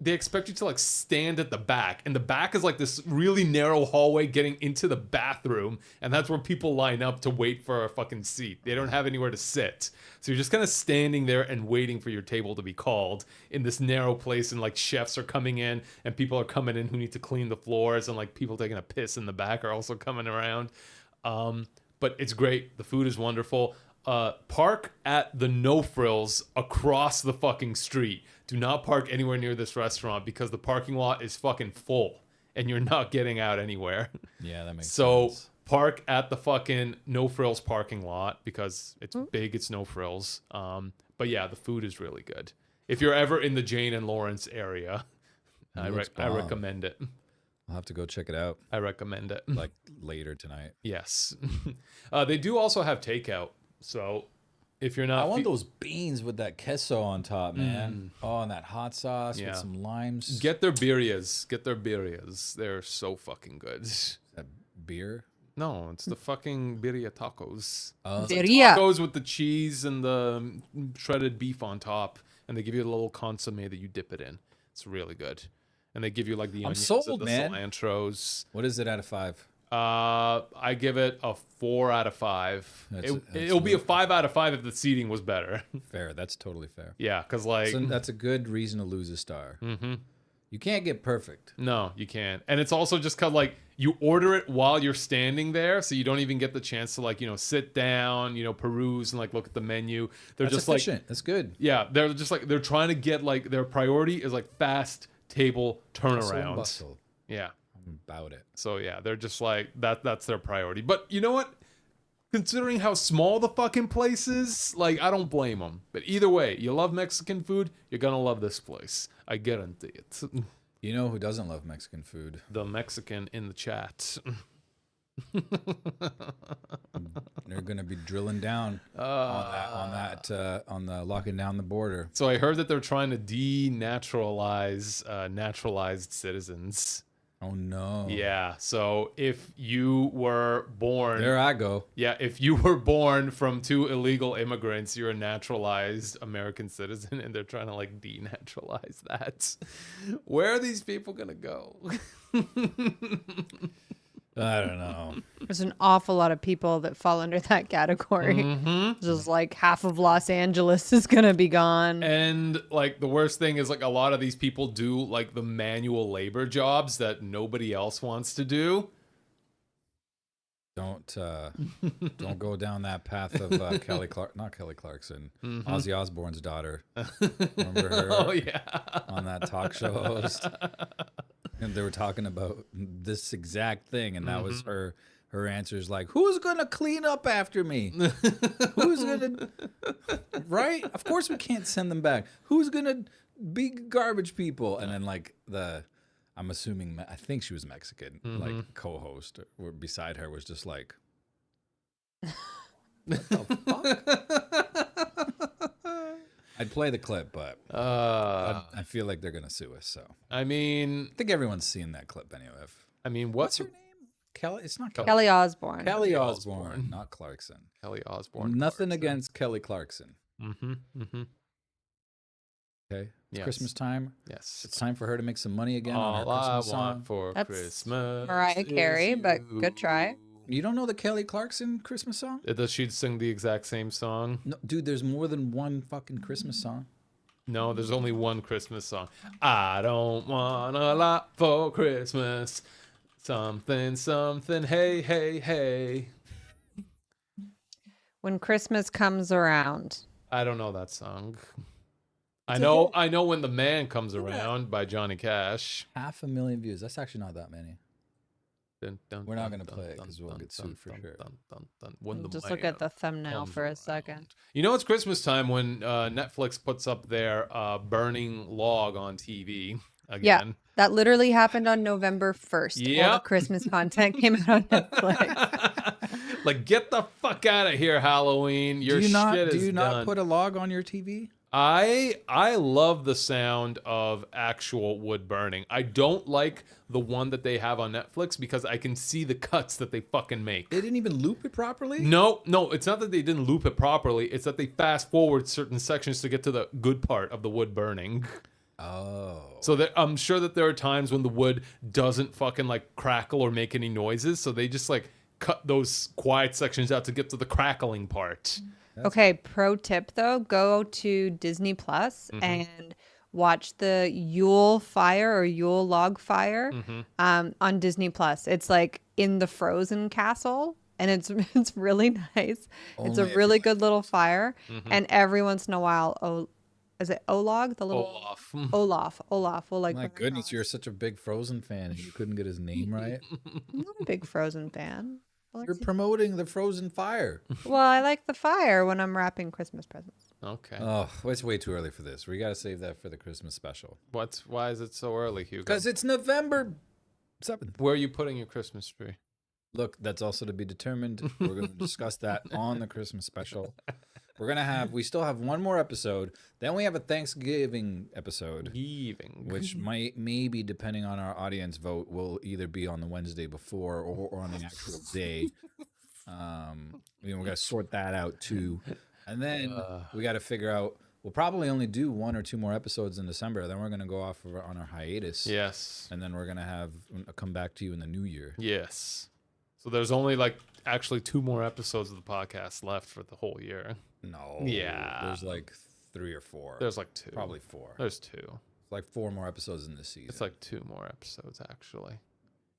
they expect you to like stand at the back, and the back is like this really narrow hallway getting into the bathroom, and that's where people line up to wait for a fucking seat. They don't have anywhere to sit, so you're just kind of standing there and waiting for your table to be called in this narrow place, and like chefs are coming in, and people are coming in who need to clean the floors, and like people taking a piss in the back are also coming around. But it's great. The food is wonderful. Park at the No Frills across the fucking street. Do not park anywhere near this restaurant because the parking lot is fucking full and you're not getting out anywhere. Yeah, that makes So sense. park at the fucking No Frills parking lot because it's big, it's No Frills. But yeah, the food is really good. If you're ever in the Jane and Lawrence area, I looks bomb. recommend it. I'll have to go check it out I recommend it. like later tonight. Yes. They do also have takeout. So if you're not... I want those beans with that queso on top, man. Oh, and that hot sauce Yeah. with some limes. Get their birrias. Get their birrias. They're so fucking good. That beer. No, it's the fucking birria tacos. Oh, Birria. Tacos with the cheese and the shredded beef on top. And they give you a little consomme that you dip it in. It's really good. And they give you like the onions sold, and the man. cilantros. what is it out of 5? I give it a 4 out of 5. It'll be a 5 out of 5 if the seating was better. Fair. That's totally fair. Yeah, because like... So that's a good reason to lose a star. You can't get perfect. No, you can't. And it's also just kind of like you order it while you're standing there, so you don't even get the chance to like, sit down, peruse and like look at the menu. They're That's just efficient. like, That's good. yeah, they're just like, they're trying to get like, their priority is like fast table Hustle and turnaround. bustle. Yeah. I'm about it. So yeah, they're just like, that's their priority. But you know what? Considering how small the fucking place is, like, I don't blame them. But either way, you love Mexican food, you're gonna love this place. I guarantee it. You know who doesn't love Mexican food? The Mexican in the chat. They're gonna be drilling down on the locking down the border. So I heard that they're trying to denaturalize naturalized citizens. Oh no. Yeah. So if you were born, There I go. yeah, if you were born from 2 illegal immigrants, you're a naturalized American citizen, and they're trying to like denaturalize that. Where are these people gonna go? I don't know. There's an awful lot of people that fall under that category. Just like half of Los Angeles is gonna be gone. And like the worst thing is like a lot of these people do like the manual labor jobs that nobody else wants to do. Don't go down that path of not Kelly Clarkson, Ozzy Osbourne's daughter. Remember her? Oh yeah. On that talk show host. And they were talking about this exact thing, and that was her answers like, who's gonna clean up after me? Who's gonna right? Of course we can't send them back. Who's gonna be garbage people? And then like I'm assuming, I think she was Mexican, like co-host or beside her was just like, what the fuck? I'd play the clip, but I feel like they're gonna sue us. So I mean, I think everyone's seen that clip anyway. what's her name? Kelly. It's not Kelly. Kelly Osbourne. Kelly Osbourne, not Clarkson. Kelly Osbourne? Nothing against Kelly Clarkson. Mm-hmm. Okay, it's Yes. Christmas time. Yes. It's time for her to make some money again on her All I Christmas song. want for That's Christmas. Mariah Carey, is but you. good try. You don't know the Kelly Clarkson Christmas song? Does she sing the exact same song? No, dude. There's more than one fucking Christmas song. No, there's only one Christmas song. I don't want a lot for Christmas. Something, something, hey, hey, hey. When Christmas comes around. I don't know that song. I know When the Man Comes Around by Johnny Cash. 500,000 views. That's actually not that many. Dun, dun, We're not dun, gonna dun, play it dun, 'cause we'll dun, get dun, sued for dun, sure. dun, dun, dun. When the Just look at the Man thumbnail Comes for a Around. second. You know, it's Christmas time when Netflix puts up their burning log on TV again. Yeah, that literally happened on November 1st. All the Yep. Christmas content came out on Netflix. Like, get the fuck out of here, Halloween. Your do you not, shit do is you not done. put a log on your TV? I love the sound of actual wood burning. I don't like the one that they have on Netflix because I can see the cuts that they fucking make. They didn't even loop it properly? No, it's not that they didn't loop it properly. It's that they fast forward certain sections to get to the good part of the wood burning. Oh. So I'm sure that there are times when the wood doesn't fucking like crackle or make any noises. So they just like cut those quiet sections out to get to the crackling part. Okay, pro tip though, go to Disney Plus and watch the Yule Fire or Yule Log Fire on Disney Plus. It's like in the Frozen castle, and it's really nice. It's a Only really good little fire, and every once in a while, is it Olaf? The little Olaf. Olaf will like. My burn goodness, across. you're such a big Frozen fan and you couldn't get his name right. I'm not a big Frozen fan. You're promoting the Frozen Fire. Well, I like the fire when I'm wrapping Christmas presents. Okay. Oh, it's way too early for this. We got to save that for the Christmas special. Why is it so early, Hugo? Because it's November. 7th. Where are you putting your Christmas tree? Look, that's also to be determined. We're going to discuss that on the Christmas special. We still have one more episode. Then we have a Thanksgiving episode. Which maybe, depending on our audience vote, will either be on the Wednesday before or on the actual day. We got to sort that out too. And then we got to figure out, we'll probably only do 1 or 2 more episodes in December. Then we're going to go off on our hiatus. Yes. And then we're going to come back to you in the new year. Yes. So there's only actually 2 more episodes of the podcast left for the whole year. No. Yeah. There's 3 or 4. There's 2. Probably 4. There's 2. It's 4 more episodes in this season. It's 2 more episodes, actually.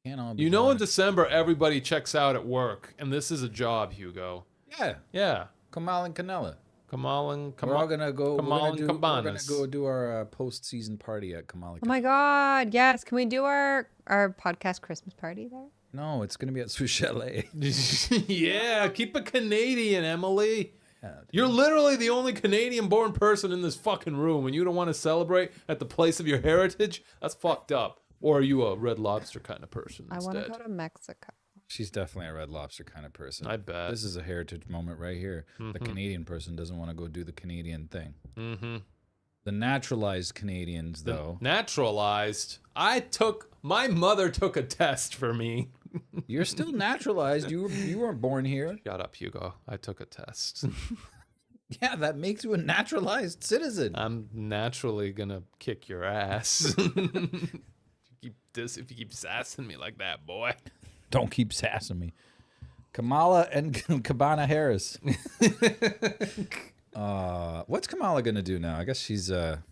Can't all be You know, one. in December, everybody checks out at work, and this is a job, Hugo. Yeah. Yeah. Kamal and Canella. Kamal and We're all gonna go. Kamal We're and gonna Cabanas. go do our post-season party at Kamal and Oh my God. Yes. Can we do our podcast Christmas party there? No, it's gonna be at Swiss Chalet. Yeah, keep it Canadian, Emily. Yeah, You're literally the only Canadian-born person in this fucking room, and you don't want to celebrate at the place of your heritage? That's fucked up. Or are you a Red Lobster kind of person instead? I want to go to Mexico. She's definitely a Red Lobster kind of person. I bet. This is a heritage moment right here. The Canadian person doesn't want to go do the Canadian thing. Mm-hmm. The naturalized Canadians, though. Naturalized? My mother took a test for me. You're still naturalized. You weren't born here. Shut up, Hugo. I took a test. Yeah, that makes you a naturalized citizen. I'm naturally gonna kick your ass. If you keep sassing me like that, boy. Don't keep sassing me. Kamala and Cabana Harris. What's Kamala gonna do now? I guess she's got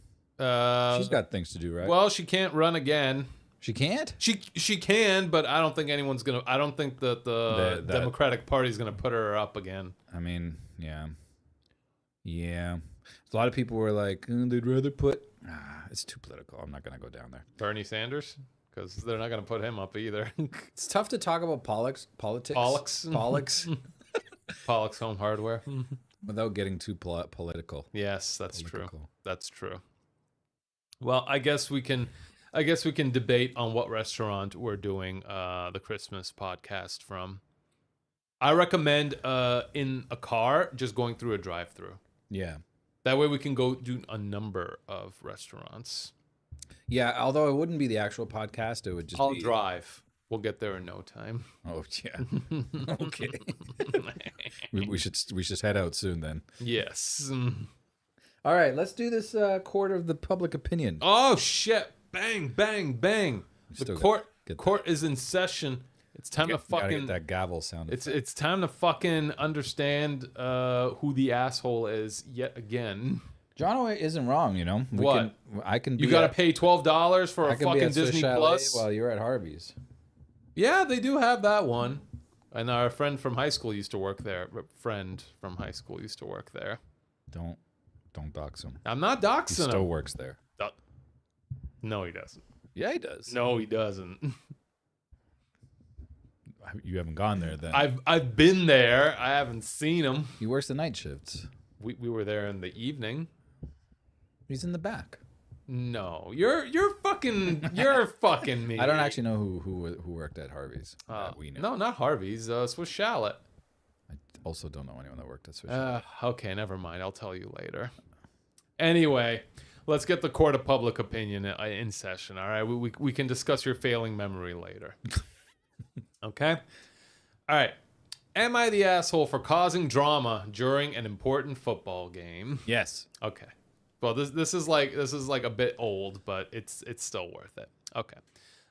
things to do, right? Well, she can't run again. She can't? She can, but I don't think anyone's gonna. I don't think that the Democratic Party's gonna put her up again. I mean, yeah. A lot of people were like, they'd rather put. It's too political. I'm not gonna go down there. Bernie Sanders, because they're not gonna put him up either. It's tough to talk about politics. Pollux Home Hardware. Without getting too political. Yes, that's true. That's true. Well, I guess we can debate on what restaurant we're doing the Christmas podcast from. I recommend in a car, just going through a drive-through. Yeah. That way we can go do a number of restaurants. Yeah, although it wouldn't be the actual podcast, it would just I'll be... drive. We'll get there in no time. Oh, yeah. Okay. we should head out soon then. Yes. All right, let's do this court of the public opinion. Oh, shit. Bang, bang, bang. The court is in session. It's time to fucking get that gavel sound. It's time to fucking understand who the asshole is yet again. John isn't wrong, you know. I can. You got to pay $12 for a fucking Disney Plus while you're at Harvey's. Yeah, they do have that one. And our friend from high school used to work there. Don't dox him. I'm not doxing him. He still works there. No, he doesn't. Yeah, he does. No, he doesn't. You haven't gone there then. I've been there. I haven't seen him. He works the night shifts. We were there in the evening. He's in the back. No, you're fucking me. I don't actually know who worked at Harvey's. We know. No, not Harvey's. Swiss Chalet. I also don't know anyone that worked at Swiss Chalet. Okay, never mind. I'll tell you later. Anyway, let's get the court of public opinion in session. All right, we can discuss your failing memory later. Okay. All right. Am I the asshole for causing drama during an important football game? Yes. Okay. Well, this is like a bit old, but it's still worth it. Okay.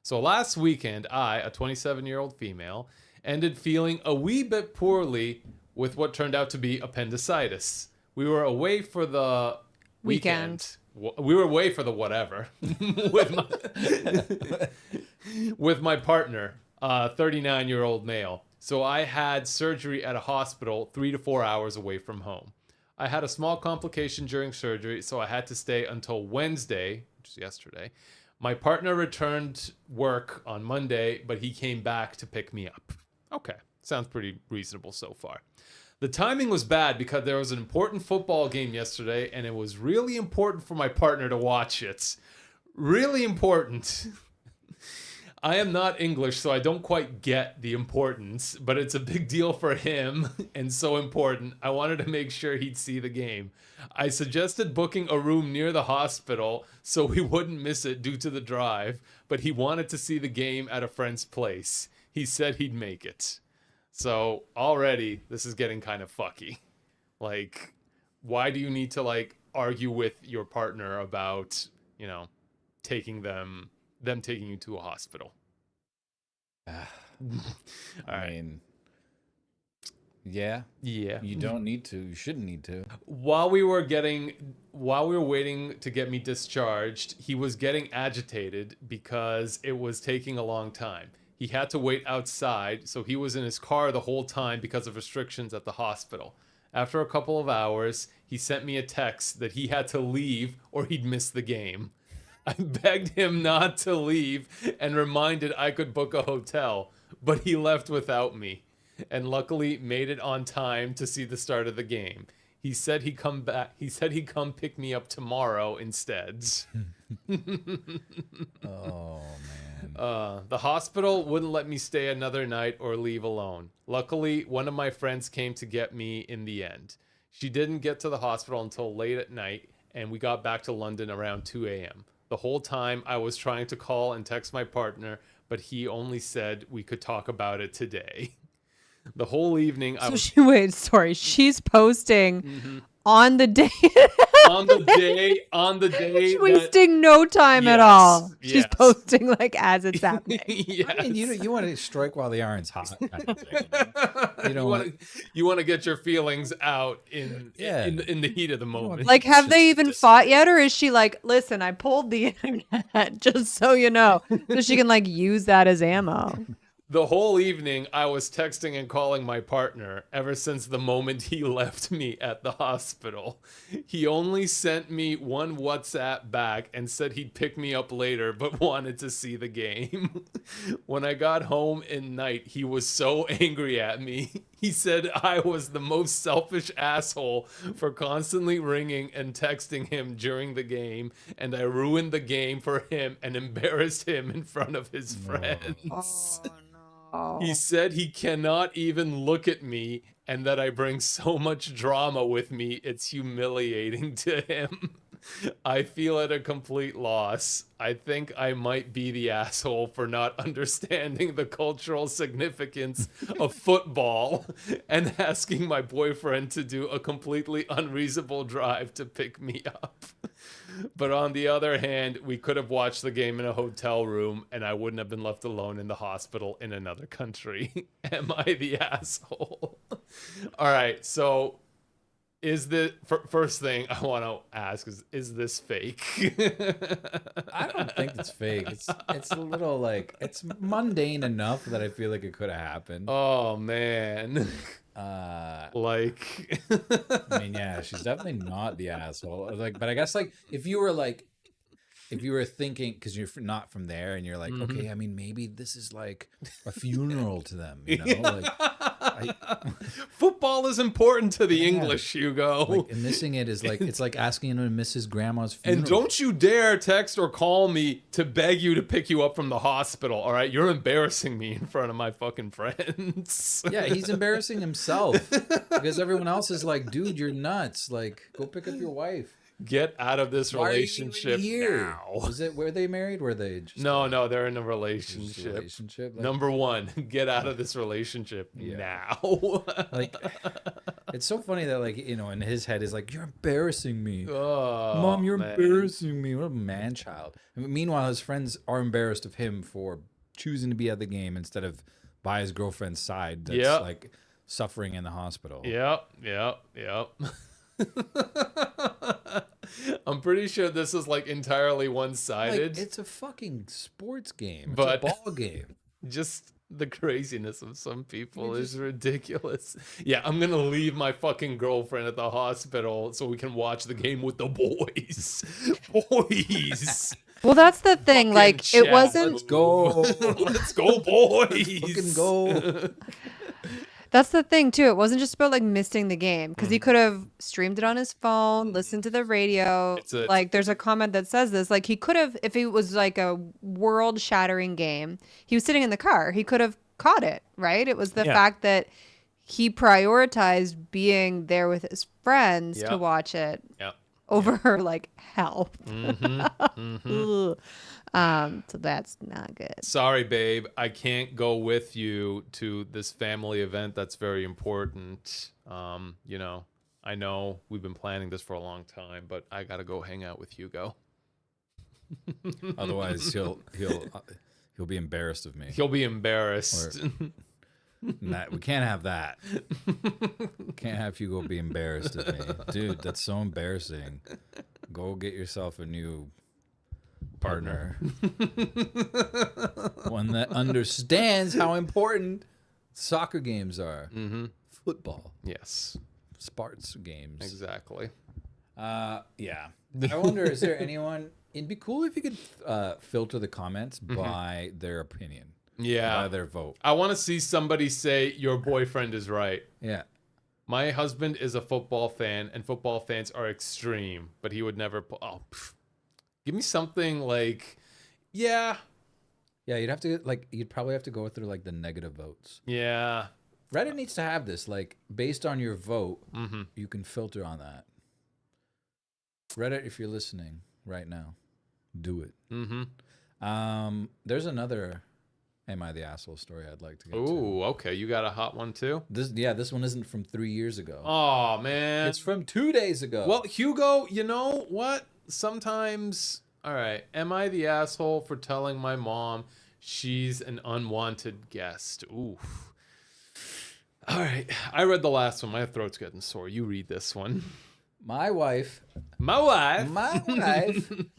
So last weekend, I, a 27-year-old female, ended feeling a wee bit poorly with what turned out to be appendicitis. We were away for the weekend. We were away for the whatever with my partner, 39-year-old male. So I had surgery at a hospital 3 to 4 hours away from home. I had a small complication during surgery, so I had to stay until Wednesday, which is yesterday. My partner returned work on Monday, but he came back to pick me up. Okay, sounds pretty reasonable so far. The timing was bad because there was an important football game yesterday, and it was really important for my partner to watch it. Really important. I am not English, so I don't quite get the importance, but it's a big deal for him and so important. I wanted to make sure he'd see the game. I suggested booking a room near the hospital so we wouldn't miss it due to the drive, but he wanted to see the game at a friend's place. He said he'd make it. So already this is getting kind of fucky. Like, why do you need to like argue with your partner about, you know, taking them taking you to a hospital? I mean, yeah. You don't need to. You shouldn't need to. While we were waiting to get me discharged, he was getting agitated because it was taking a long time. He had to wait outside, so he was in his car the whole time because of restrictions at the hospital. After a couple of hours, he sent me a text that he had to leave or he'd miss the game. I begged him not to leave and reminded I could book a hotel, but he left without me and luckily made it on time to see the start of the game. He said he'd come back. He said he'd come pick me up tomorrow instead. Oh, man. The hospital wouldn't let me stay another night or leave alone. Luckily, one of my friends came to get me in the end. She didn't get to the hospital until late at night, and we got back to London around 2 a.m. The whole time I was trying to call and text my partner, but he only said we could talk about it today. The whole evening She's posting on the day. on the day She's wasting no time at all. She's yes. posting like as it's happening. Yes. I mean, you want to strike while the iron's hot. Kind of thing, you know? You want to get your feelings out in the heat of the moment. Like, have they even fought yet, or is she like, listen, I pulled the internet just so you know, so she can like use that as ammo. The whole evening, I was texting and calling my partner ever since the moment he left me at the hospital. He only sent me one WhatsApp back and said he'd pick me up later, but wanted to see the game. When I got home at night, he was so angry at me. He said I was the most selfish asshole for constantly ringing and texting him during the game, and I ruined the game for him and embarrassed him in front of his friends. He said he cannot even look at me and that I bring so much drama with me, it's humiliating to him. I feel at a complete loss. I think I might be the asshole for not understanding the cultural significance of football and asking my boyfriend to do a completely unreasonable drive to pick me up. But on the other hand, we could have watched the game in a hotel room and I wouldn't have been left alone in the hospital in another country. Am I the asshole? All right, so is the first thing I want to ask is this fake? I don't think it's fake. It's a little like, it's mundane enough that I feel like it could have happened. Oh man. Like, I mean, yeah, she's definitely not the asshole. Like, but I guess like if you were thinking, because you're not from there, and you're like, okay, I mean, maybe this is like a funeral to them, you know? Like, football is important to the English, Hugo. Like, and missing it is like, it's like asking him to miss his grandma's funeral. And don't you dare text or call me to beg you to pick you up from the hospital, all right? You're embarrassing me in front of my fucking friends. Yeah, he's embarrassing himself because everyone else is like, dude, you're nuts. Like, go pick up your wife. Get out of this relationship now. Was it, were they married? Were they just No, they're in a relationship. Like, Number one, get out of this relationship now. Like, it's so funny that, like, you know, in his head is like, you're embarrassing me. Oh, Mom, you're embarrassing me. What a man child. I mean, meanwhile, his friends are embarrassed of him for choosing to be at the game instead of by his girlfriend's side that's like suffering in the hospital. Yep. I'm pretty sure this is like entirely one-sided. Like, it's a fucking sports game. But it's a ball game. Just the craziness of some people is ridiculous. Yeah, I'm gonna leave my fucking girlfriend at the hospital so we can watch the game with the boys. Boys. Well, that's the thing. Fucking like, chat. it wasn't. Let's go. Let's go, boys. Fucking go. That's the thing too. It wasn't just about like missing the game because he could have streamed it on his phone, listened to the radio. Like there's a comment that says this. Like he could have, if it was like a world-shattering game, he was sitting in the car. He could have caught it, right? It was the fact that he prioritized being there with his friends to watch it over like health. So that's not good. Sorry, babe. I can't go with you to this family event that's very important. You know, I know we've been planning this for a long time, but I got to go hang out with Hugo. Otherwise, he'll be embarrassed of me. He'll be embarrassed. We can't have that. Can't have Hugo be embarrassed of me. Dude, that's so embarrassing. Go get yourself a new partner. One that understands how important soccer games are. Football. Yes. Sports games. Exactly. Yeah. I wonder, is there anyone... It'd be cool if you could filter the comments by their opinion. Yeah. By their vote. I want to see somebody say, your boyfriend is right. Yeah. My husband is a football fan, and football fans are extreme, but he would never... Give me something like, yeah, you'd have to you'd probably have to go through like the negative votes. Yeah. Reddit needs to have this, like, based on your vote, you can filter on that. Reddit, if you're listening right now, do it. There's another Am I the Asshole story I'd like to get to. Ooh, okay. You got a hot one too? This one isn't from 3 years ago. Oh, man. It's from 2 days ago. Well, Hugo, you know what? Sometimes, all right, am I the asshole for telling my mom she's an unwanted guest? Ooh. All right. I read the last one. My throat's getting sore. You read this one. My wife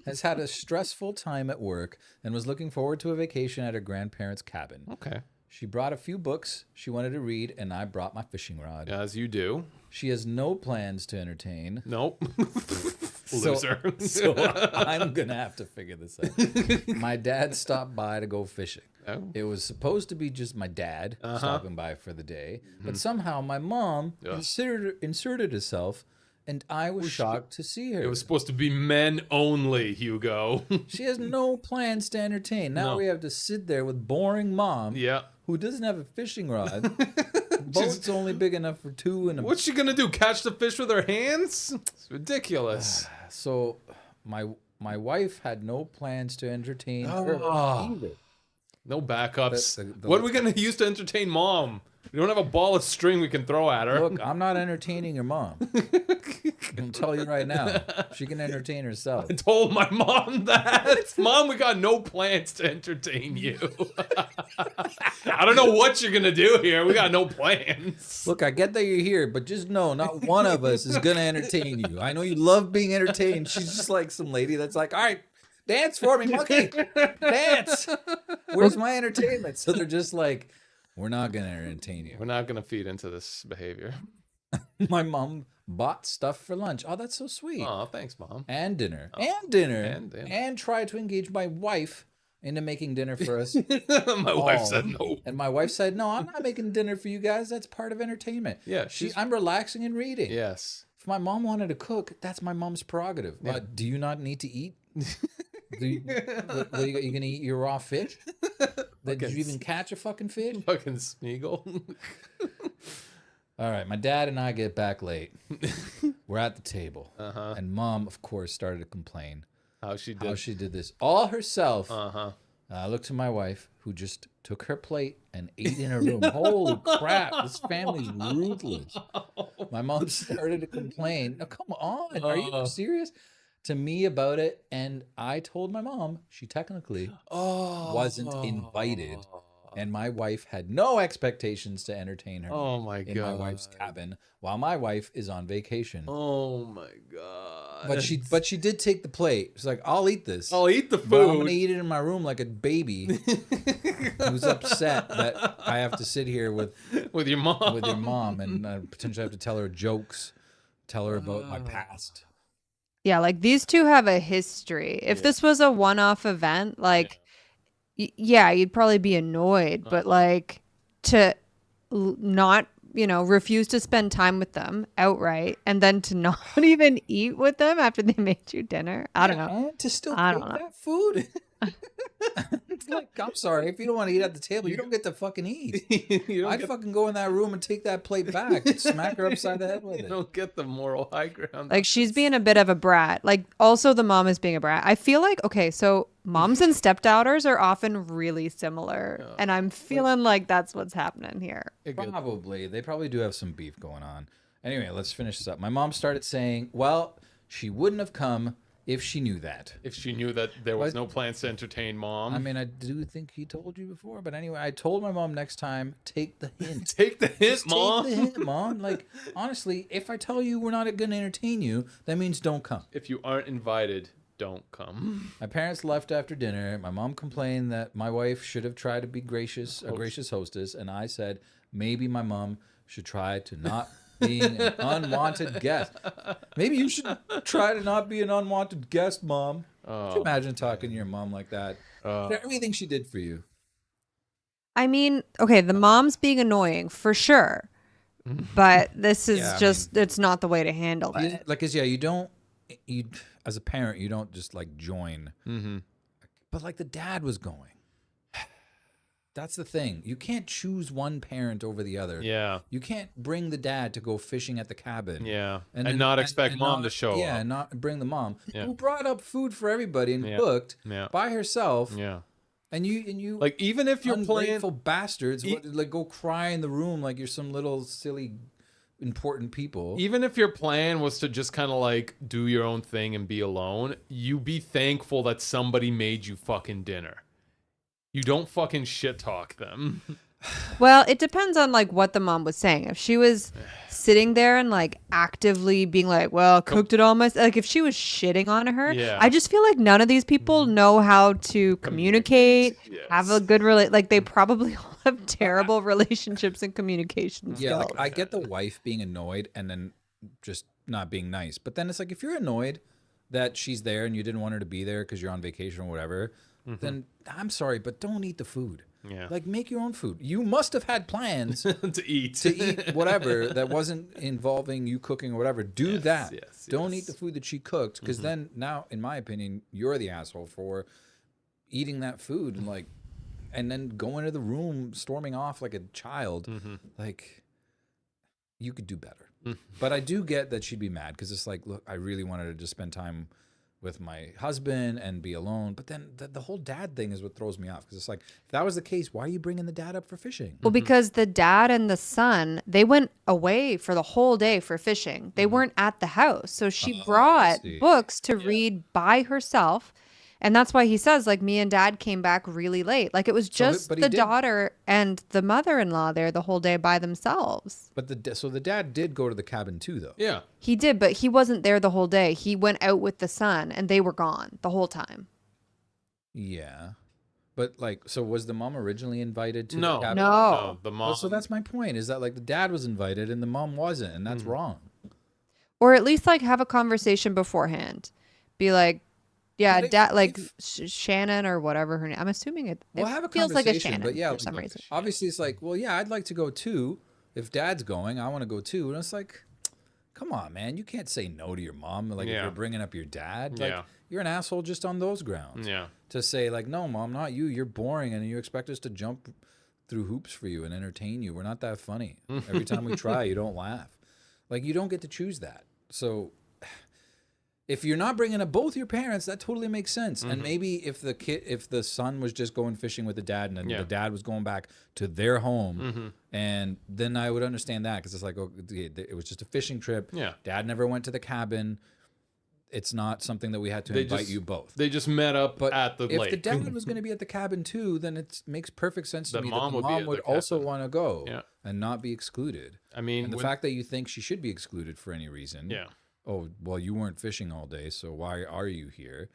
has had a stressful time at work and was looking forward to a vacation at her grandparents' cabin. Okay. She brought a few books she wanted to read, and I brought my fishing rod. As you do. She has no plans to entertain. Nope. Loser. So I'm going to have to figure this out. My dad stopped by to go fishing. Oh. It was supposed to be just my dad stopping by for the day, but somehow my mom inserted herself, and I was shocked to see her. It was supposed to be men only, Hugo. She has no plans to entertain. Now we have to sit there with boring mom who doesn't have a fishing rod. Boat's only big enough for two. What's she going to do, catch the fish with her hands? It's ridiculous. So my wife had no plans to entertain her either. No backups. What are we going to use to entertain mom? We don't have a ball of string we can throw at her. Look, I'm not entertaining your mom. I'll tell you right now. She can entertain herself. I told my mom that. Mom, we got no plans to entertain you. I don't know what you're going to do here. We got no plans. Look, I get that you're here, but just know not one of us is going to entertain you. I know you love being entertained. She's just like some lady that's like, all right, dance for me, monkey. Dance. Where's my entertainment? So they're just like, we're not going to entertain you. We're not going to feed into this behavior. My mom bought stuff for lunch. Oh, that's so sweet. Oh, thanks, Mom. And dinner. And tried to engage my wife into making dinner for us. My wife said no. And my wife said, no, I'm not making dinner for you guys. That's part of entertainment. Yeah. I'm relaxing and reading. Yes. If my mom wanted to cook, that's my mom's prerogative. Yeah. Do you not need to eat? You going to eat your raw fish? Did you even catch a fucking fish? Fucking Smeagol. All right, my dad and I get back late. We're at the table. And mom, of course, started to complain. How she did this all herself. I looked to my wife, who just took her plate and ate in her room. Holy crap, this family's ruthless. My mom started to complain. Now, come on, are you serious? To me about it, and I told my mom she technically wasn't invited, and my wife had no expectations to entertain her. Oh my god! In my wife's cabin while my wife is on vacation. Oh my god! But she did take the plate. She's like, "I'll eat this. I'll eat the food. But I'm gonna eat it in my room like a baby who's upset that I have to sit here with your mom, and potentially have to tell her jokes, tell her about my past." Yeah, like these two have a history. If this was a one-off event, like, you'd probably be annoyed. But like to not refuse to spend time with them outright and then to not even eat with them after they made you dinner. I don't know. And to still I take don't know. that food. It's like, I'm sorry, if you don't want to eat at the table, you don't get to fucking eat. I'd fucking go in that room and take that plate back and smack her upside the head with You it. don't get the moral high ground. Like, she's being a bit of a brat. Like, also the mom is being a brat. I feel like, okay, so moms and stepdaughters are often really similar. And I'm feeling like that's what's happening here. Probably. They probably do have some beef going on. Anyway, let's finish this up. My mom started saying, well, she wouldn't have come if she knew that. If she knew that there was no plans to entertain mom. I mean, I do think he told you before, but anyway, I told my mom next time, take the hint. Take the hint, Mom. Take the hint, Mom. Like, honestly, if I tell you we're not going to entertain you, that means don't come. If you aren't invited, don't come. My parents left after dinner. My mom complained that my wife should have tried to be gracious, a gracious hostess, and I said maybe my mom should try to not being an unwanted guest. Maybe you should try to not be an unwanted guest, Mom. Could you imagine talking to your mom like that? Everything she did for you. I mean, okay, the mom's being annoying for sure. But this is it's not the way to handle it. Like, you as a parent, you don't just like join. Mm-hmm. But like the dad was going. That's the thing. You can't choose one parent over the other. Yeah. You can't bring the dad to go fishing at the cabin. Yeah. And And not expect mom to show up. Yeah, and not bring the mom Yeah. who brought up food for everybody and cooked Yeah. by herself. Yeah. And you Like, even if you're playing... ungrateful bastards, like go cry in the room like you're some little silly important people. Even if your plan was to just kind of like do your own thing and be alone, you be thankful that somebody made you fucking dinner. You don't fucking shit talk them. Well, it depends on like what the mom was saying. If she was sitting there and like actively being like, well, cooked it all myself. Like if she was shitting on her, Yeah. I just feel like none of these people know how to communicate, Yes. have a good like they probably all have terrible relationships and communication Yeah, skills. like I get the wife being annoyed and then just not being nice. But then it's like if you're annoyed that she's there and you didn't want her to be there because you're on vacation or whatever, then I'm sorry, but don't eat the food. Yeah. Like make your own food. You must have had plans to eat. whatever that wasn't involving you cooking or whatever. Do that. yes, Don't yes. eat the food that she cooked because then now, in my opinion, you're the asshole for eating that food and then going to the room storming off like a child. Like you could do better. But I do get that she'd be mad because it's like, look, I really wanted to just spend time with my husband and be alone. But then the whole dad thing is what throws me off because it's like, if that was the case, why are you bringing the dad up for fishing? Well, because the dad and the son, they went away for the whole day for fishing. They weren't at the house. So she brought see. books to read by herself. And that's why he says, like, me and dad came back really late. Like, it was just but he the did- daughter and the mother-in-law there the whole day by themselves. But so the dad did go to the cabin too, though. Yeah. He did, but he wasn't there the whole day. He went out with the son, and they were gone the whole time. Yeah. But like, so was the mom originally invited to No. the cabin? No. The Well, mom. so that's my point, is that like the dad was invited and the mom wasn't, and that's wrong. Or at least, like, have a conversation beforehand. Be like, yeah, But dad, like Shannon or whatever her name. I'm assuming it We'll have a feels like a conversation, Shannon but yeah, for some reason. obviously it's like, well, yeah, I'd like to go too. If dad's going, I want to go too. And it's like, come on, man, you can't say no to your mom. Like if Yeah. you're bringing up your dad, like Yeah. you're an asshole just on those grounds. Yeah. To say like, no, mom, not you. You're boring, and you expect us to jump through hoops for you and entertain you. We're not that funny. Every time we try, you don't laugh. Like you don't get to choose that. So if you're not bringing up both your parents, that totally makes sense. And maybe if the son was just going fishing with the dad, and then Yeah. the dad was going back to their home, and then I would understand that because it's like, oh, it was just a fishing trip. Yeah. Dad never went to the cabin. It's not something that we had to invite you both. They just met up But at the if lake. the dad was going to be at the cabin too, then it makes perfect sense to The me mom that would the be mom at would the also cabin. want to go Yeah. and not be excluded. I mean, And the when- fact that you think she should be excluded for any reason. Yeah. Oh, well, you weren't fishing all day, so why are you here?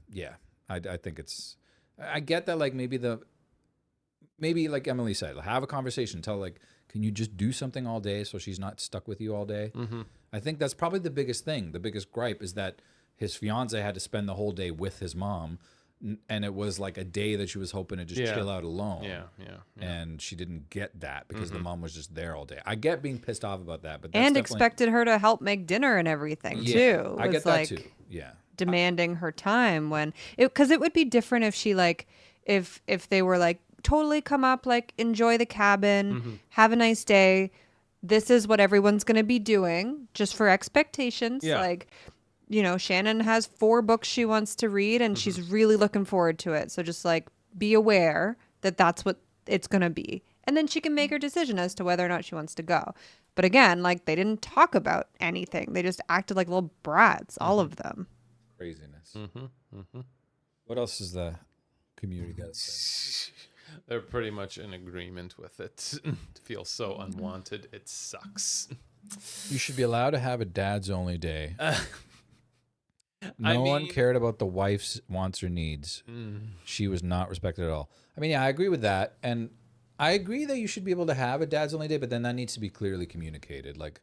Yeah, I think it's. I get that, like maybe like Emily said, have a conversation. Tell like, can you just do something all day so she's not stuck with you all day? I think that's probably the biggest thing. The biggest gripe is that his fiance had to spend the whole day with his mom, and it was like a day that she was hoping to just chill out alone. Yeah. And she didn't get that because the mom was just there all day. I get being pissed off about that, but that's And definitely... expected her to help make dinner and everything too. I get that too. Yeah. Demanding her time when because it would be different if she like if they were like totally come up, like enjoy the cabin, have a nice day. This is what everyone's going to be doing just for expectations. Yeah. Like, you know, Shannon has 4 books she wants to read and she's really looking forward to it. So just like be aware that that's what it's going to be. And then she can make her decision as to whether or not she wants to go. But again, like they didn't talk about anything. They just acted like little brats, all of them. Craziness. What else is the community got to say? They're pretty much in agreement with it. It feels so unwanted. It sucks. You should be allowed to have a dad's only day. No one cared about the wife's wants or needs. She was not respected at all. I mean, yeah, I agree with that. And I agree that you should be able to have a dad's only day, but then that needs to be clearly communicated. Like,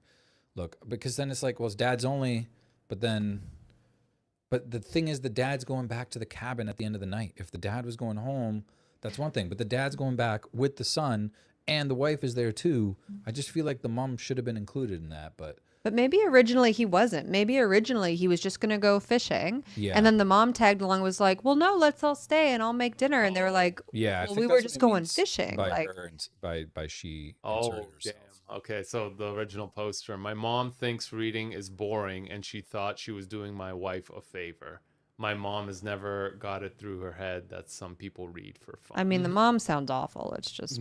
look, because then it's like, well, it's dad's only, but the thing is the dad's going back to the cabin at the end of the night. If the dad was going home, that's one thing, but the dad's going back with the son and the wife is there too. I just feel like the mom should have been included in that, but maybe originally he wasn't. Maybe originally he was just going to go fishing. Yeah. And then the mom tagged along, was like, well, no, let's all stay and I'll make dinner. And they were like, yeah, well, we were just going fishing. By like, her and by she. Oh, damn. Okay, so the original poster. My mom thinks reading is boring and she thought she was doing my wife a favor. My mom has never got it through her head that some people read for fun. I mean, the mom sounds awful. It's just...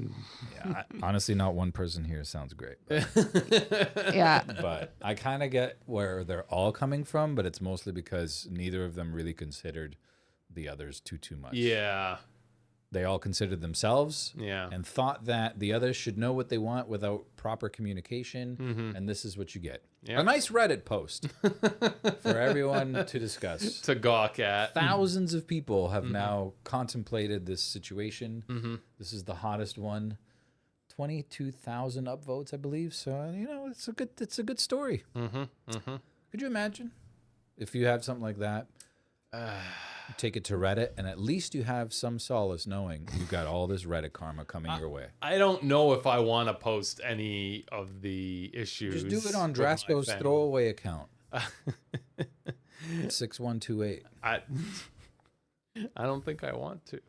Yeah, honestly, not one person here sounds great. Yeah. But I kind of get where they're all coming from, but it's mostly because neither of them really considered the others too much. Yeah. They all considered themselves and thought that the others should know what they want without proper communication, and this is what you get. Yep. A nice Reddit post for everyone to discuss. To gawk at. Thousands of people have now contemplated this situation. This is the hottest one. 22,000 upvotes, I believe. So, you know, it's a good story. Could you imagine if you have something like that? Take it to Reddit, and at least you have some solace knowing you've got all this Reddit karma coming your way. I don't know if I want to post any of the issues. Just do it on Drasko's throwaway account. 6128. I don't think I want to.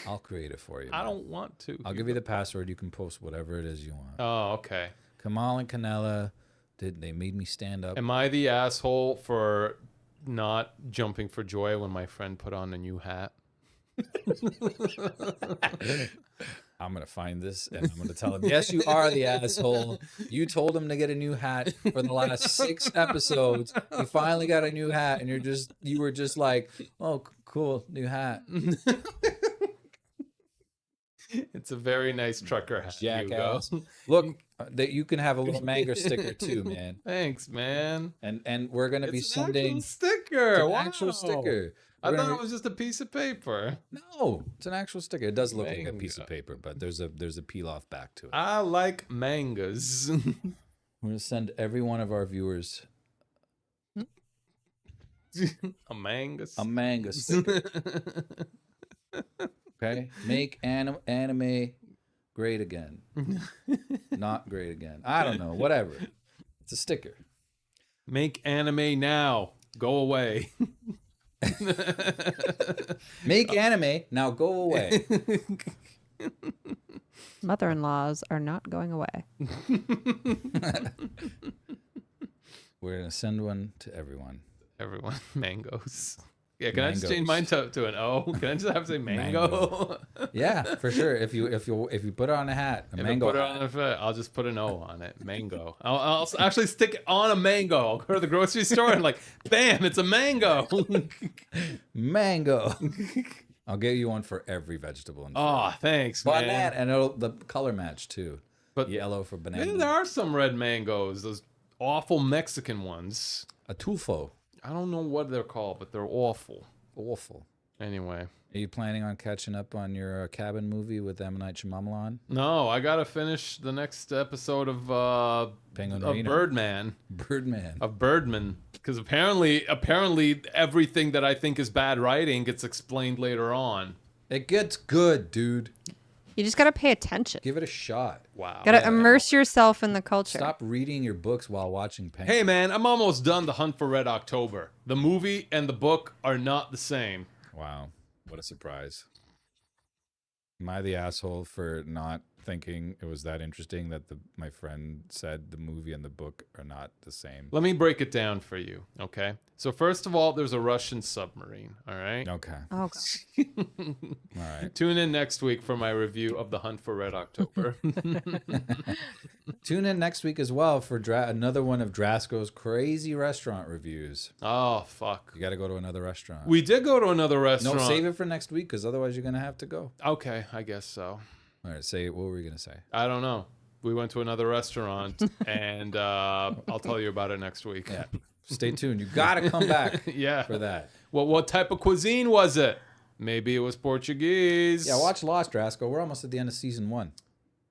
I'll create it for you. I don't want to. I'll give you the password. You can post whatever it is you want. Oh, okay. Kamal and Canella, they made me stand up. Am I the asshole for not jumping for joy when my friend put on a new hat? I'm going to find this and I'm going to tell him, yes, you are the asshole. You told him to get a new hat for the last 6 episodes. He finally got a new hat and you were just like, oh, cool, new hat. It's a very nice trucker hat. Jackass. Look, that you can have a little manga sticker too, man. Thanks, man. And we're gonna be sending an sticker. An actual sticker. I thought it was just a piece of paper. No, it's an actual sticker. It does look like a piece of paper, but there's a peel off back to it. I like mangas. We're gonna send every one of our viewers a manga sticker. Okay, make anime great again. Not great again. I don't know. Whatever. It's a sticker. Make anime now. Go away. Make anime now. Go away. Mother-in-laws are not going away. We're gonna send one to everyone. Everyone. Mangoes. Yeah, can I just change mine to an O? Can I just have to say mango? Yeah, for sure. If you put it on a hat, mango. I'll just put an O on it. Mango. I'll actually stick it on a mango. I'll go to the grocery store and like, bam, it's a mango. Mango. I'll get you one for every vegetable. Oh, thanks, man. Banana, and the color match too. But yellow for banana. Yeah, there are some red mangoes. Those awful Mexican ones. A tufo. I don't know what they're called, but they're awful. Awful. Anyway, Are you planning on catching up on your cabin movie with M. Night Shyamalan? No, I gotta finish the next episode of Penguin of Reno. Birdman. Birdman. Of Birdman, because apparently everything that I think is bad writing gets explained later on. It gets good, dude. You just gotta pay attention. Give it a shot. Wow. Gotta immerse yourself in the culture. Stop reading your books while watching Penguin. Hey man, I'm almost done The Hunt for Red October. The movie and the book are not the same. Wow. What a surprise. Am I the asshole for not thinking it was that interesting that my friend said the movie and the book are not the same? Let me break it down for you, okay? So first of all, there's a Russian submarine, all right? Okay. Oh, God. All right. Tune in next week for my review of The Hunt for Red October. Tune in next week as well for another one of Drasko's crazy restaurant reviews. Oh, fuck. You got to go to another restaurant. We did go to another restaurant. No, save it for next week because otherwise you're going to have to go. Okay, I guess so. All right, say it. What were you going to say? I don't know. We went to another restaurant, and I'll tell you about it next week. Yeah. Stay tuned. You got to come back Yeah. for that. Well, what type of cuisine was it? Maybe it was Portuguese. Yeah, watch Lost, Drasko. We're almost at the end of season 1.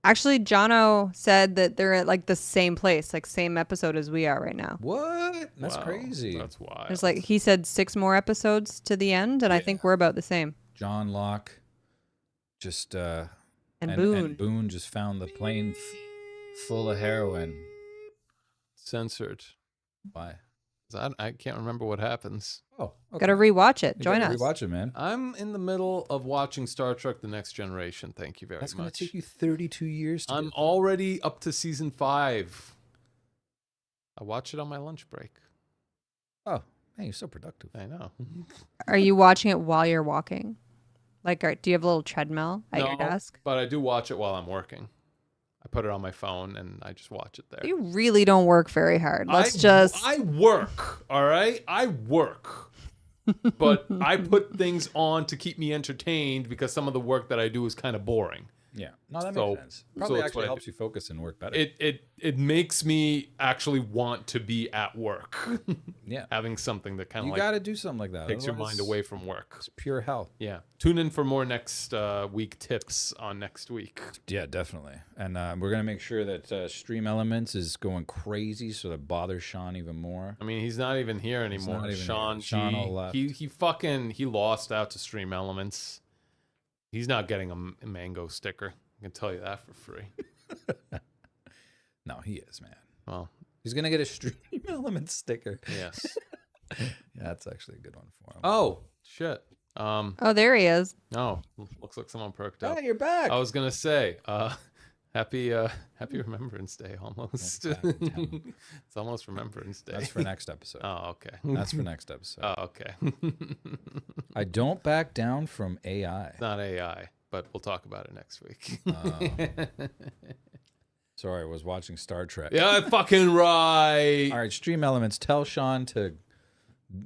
Actually, Jono said that they're at like the same place, like same episode as we are right now. What? That's Wow, crazy. That's wild. There's like, he said 6 more episodes to the end, and I think we're about the same. John Locke just And Boone. and Boone just found the plane full of heroin. Censored. Why? I can't remember what happens. Oh, okay. Gotta rewatch it. You Join gotta us. Rewatch it, man. I'm in the middle of watching Star Trek The Next Generation. Thank you very That's going much. to take you 32 years to I'm get already up to season 5. I watch it on my lunch break. Oh, man, you're so productive. I know. Are you watching it while you're walking? Like, do you have a little treadmill at your desk? But I do watch it while I'm working. I put it on my phone and I just watch it there. You really don't work very hard. I work, all right? I work. But I put things on to keep me entertained because some of the work that I do is kind of boring. Yeah. No, that So- makes sense. so Probably that's what actually I helps do. you focus and work better. It makes me actually want to be at work. Yeah. Having something that kind You of got like to do something like that. takes your otherwise mind away from work. It's pure hell. Yeah. Tune in for more next week tips on next week. Yeah, definitely. And we're going to make sure that Stream Elements is going crazy so that bothers Sean even more. I mean, he's not even here anymore. not even Sean here. Sean G, all left. he lost out to Stream Elements. He's not getting a mango sticker. I can tell you that for free. No, he is, man. Well, He's going to get a Stream Elements sticker. yes. Yeah, that's actually a good one for him. Oh, shit. Oh, there he is. No, looks like someone perked up. Hey, you're back. I was gonna say, happy Remembrance Day almost. Okay, tell me. It's almost Remembrance Day. That's for next episode. Oh, okay. That's for next episode. Oh, okay. I don't back down from AI. It's not AI, but we'll talk about it next week. Sorry, I was watching Star Trek. Yeah, fucking right. All right, Stream Elements, tell Sean to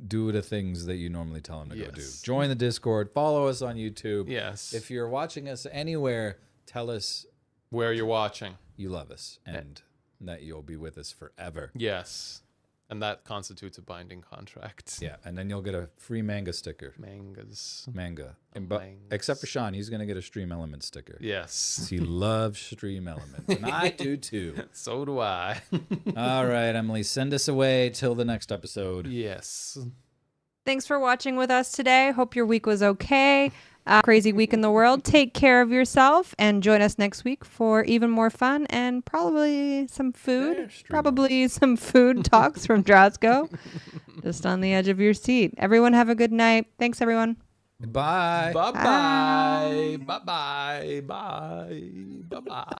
do the things that you normally tell him to go do. Yes. Join the Discord. Follow us on YouTube. Yes. If you're watching us anywhere, tell us Where you're watching. you love us and that you'll be with us forever. Yes. And that constitutes a binding contract. Yeah, and then you'll get a free manga sticker. Mangas. Manga. Mangas. Except for Sean, he's going to get a Stream Elements sticker. Yes. He loves Stream Elements, and I do too. So do I. All right, Emily, send us away till the next episode. Yes. Thanks for watching with us today. Hope your week was okay. Crazy week in the world. Take care of yourself and join us next week for even more fun and probably some food. There, stream Probably some food talks from Drasko. Just on the edge of your seat. Everyone have a good night. Thanks, everyone. Bye. Bye-bye. Bye-bye. Bye. Bye-bye.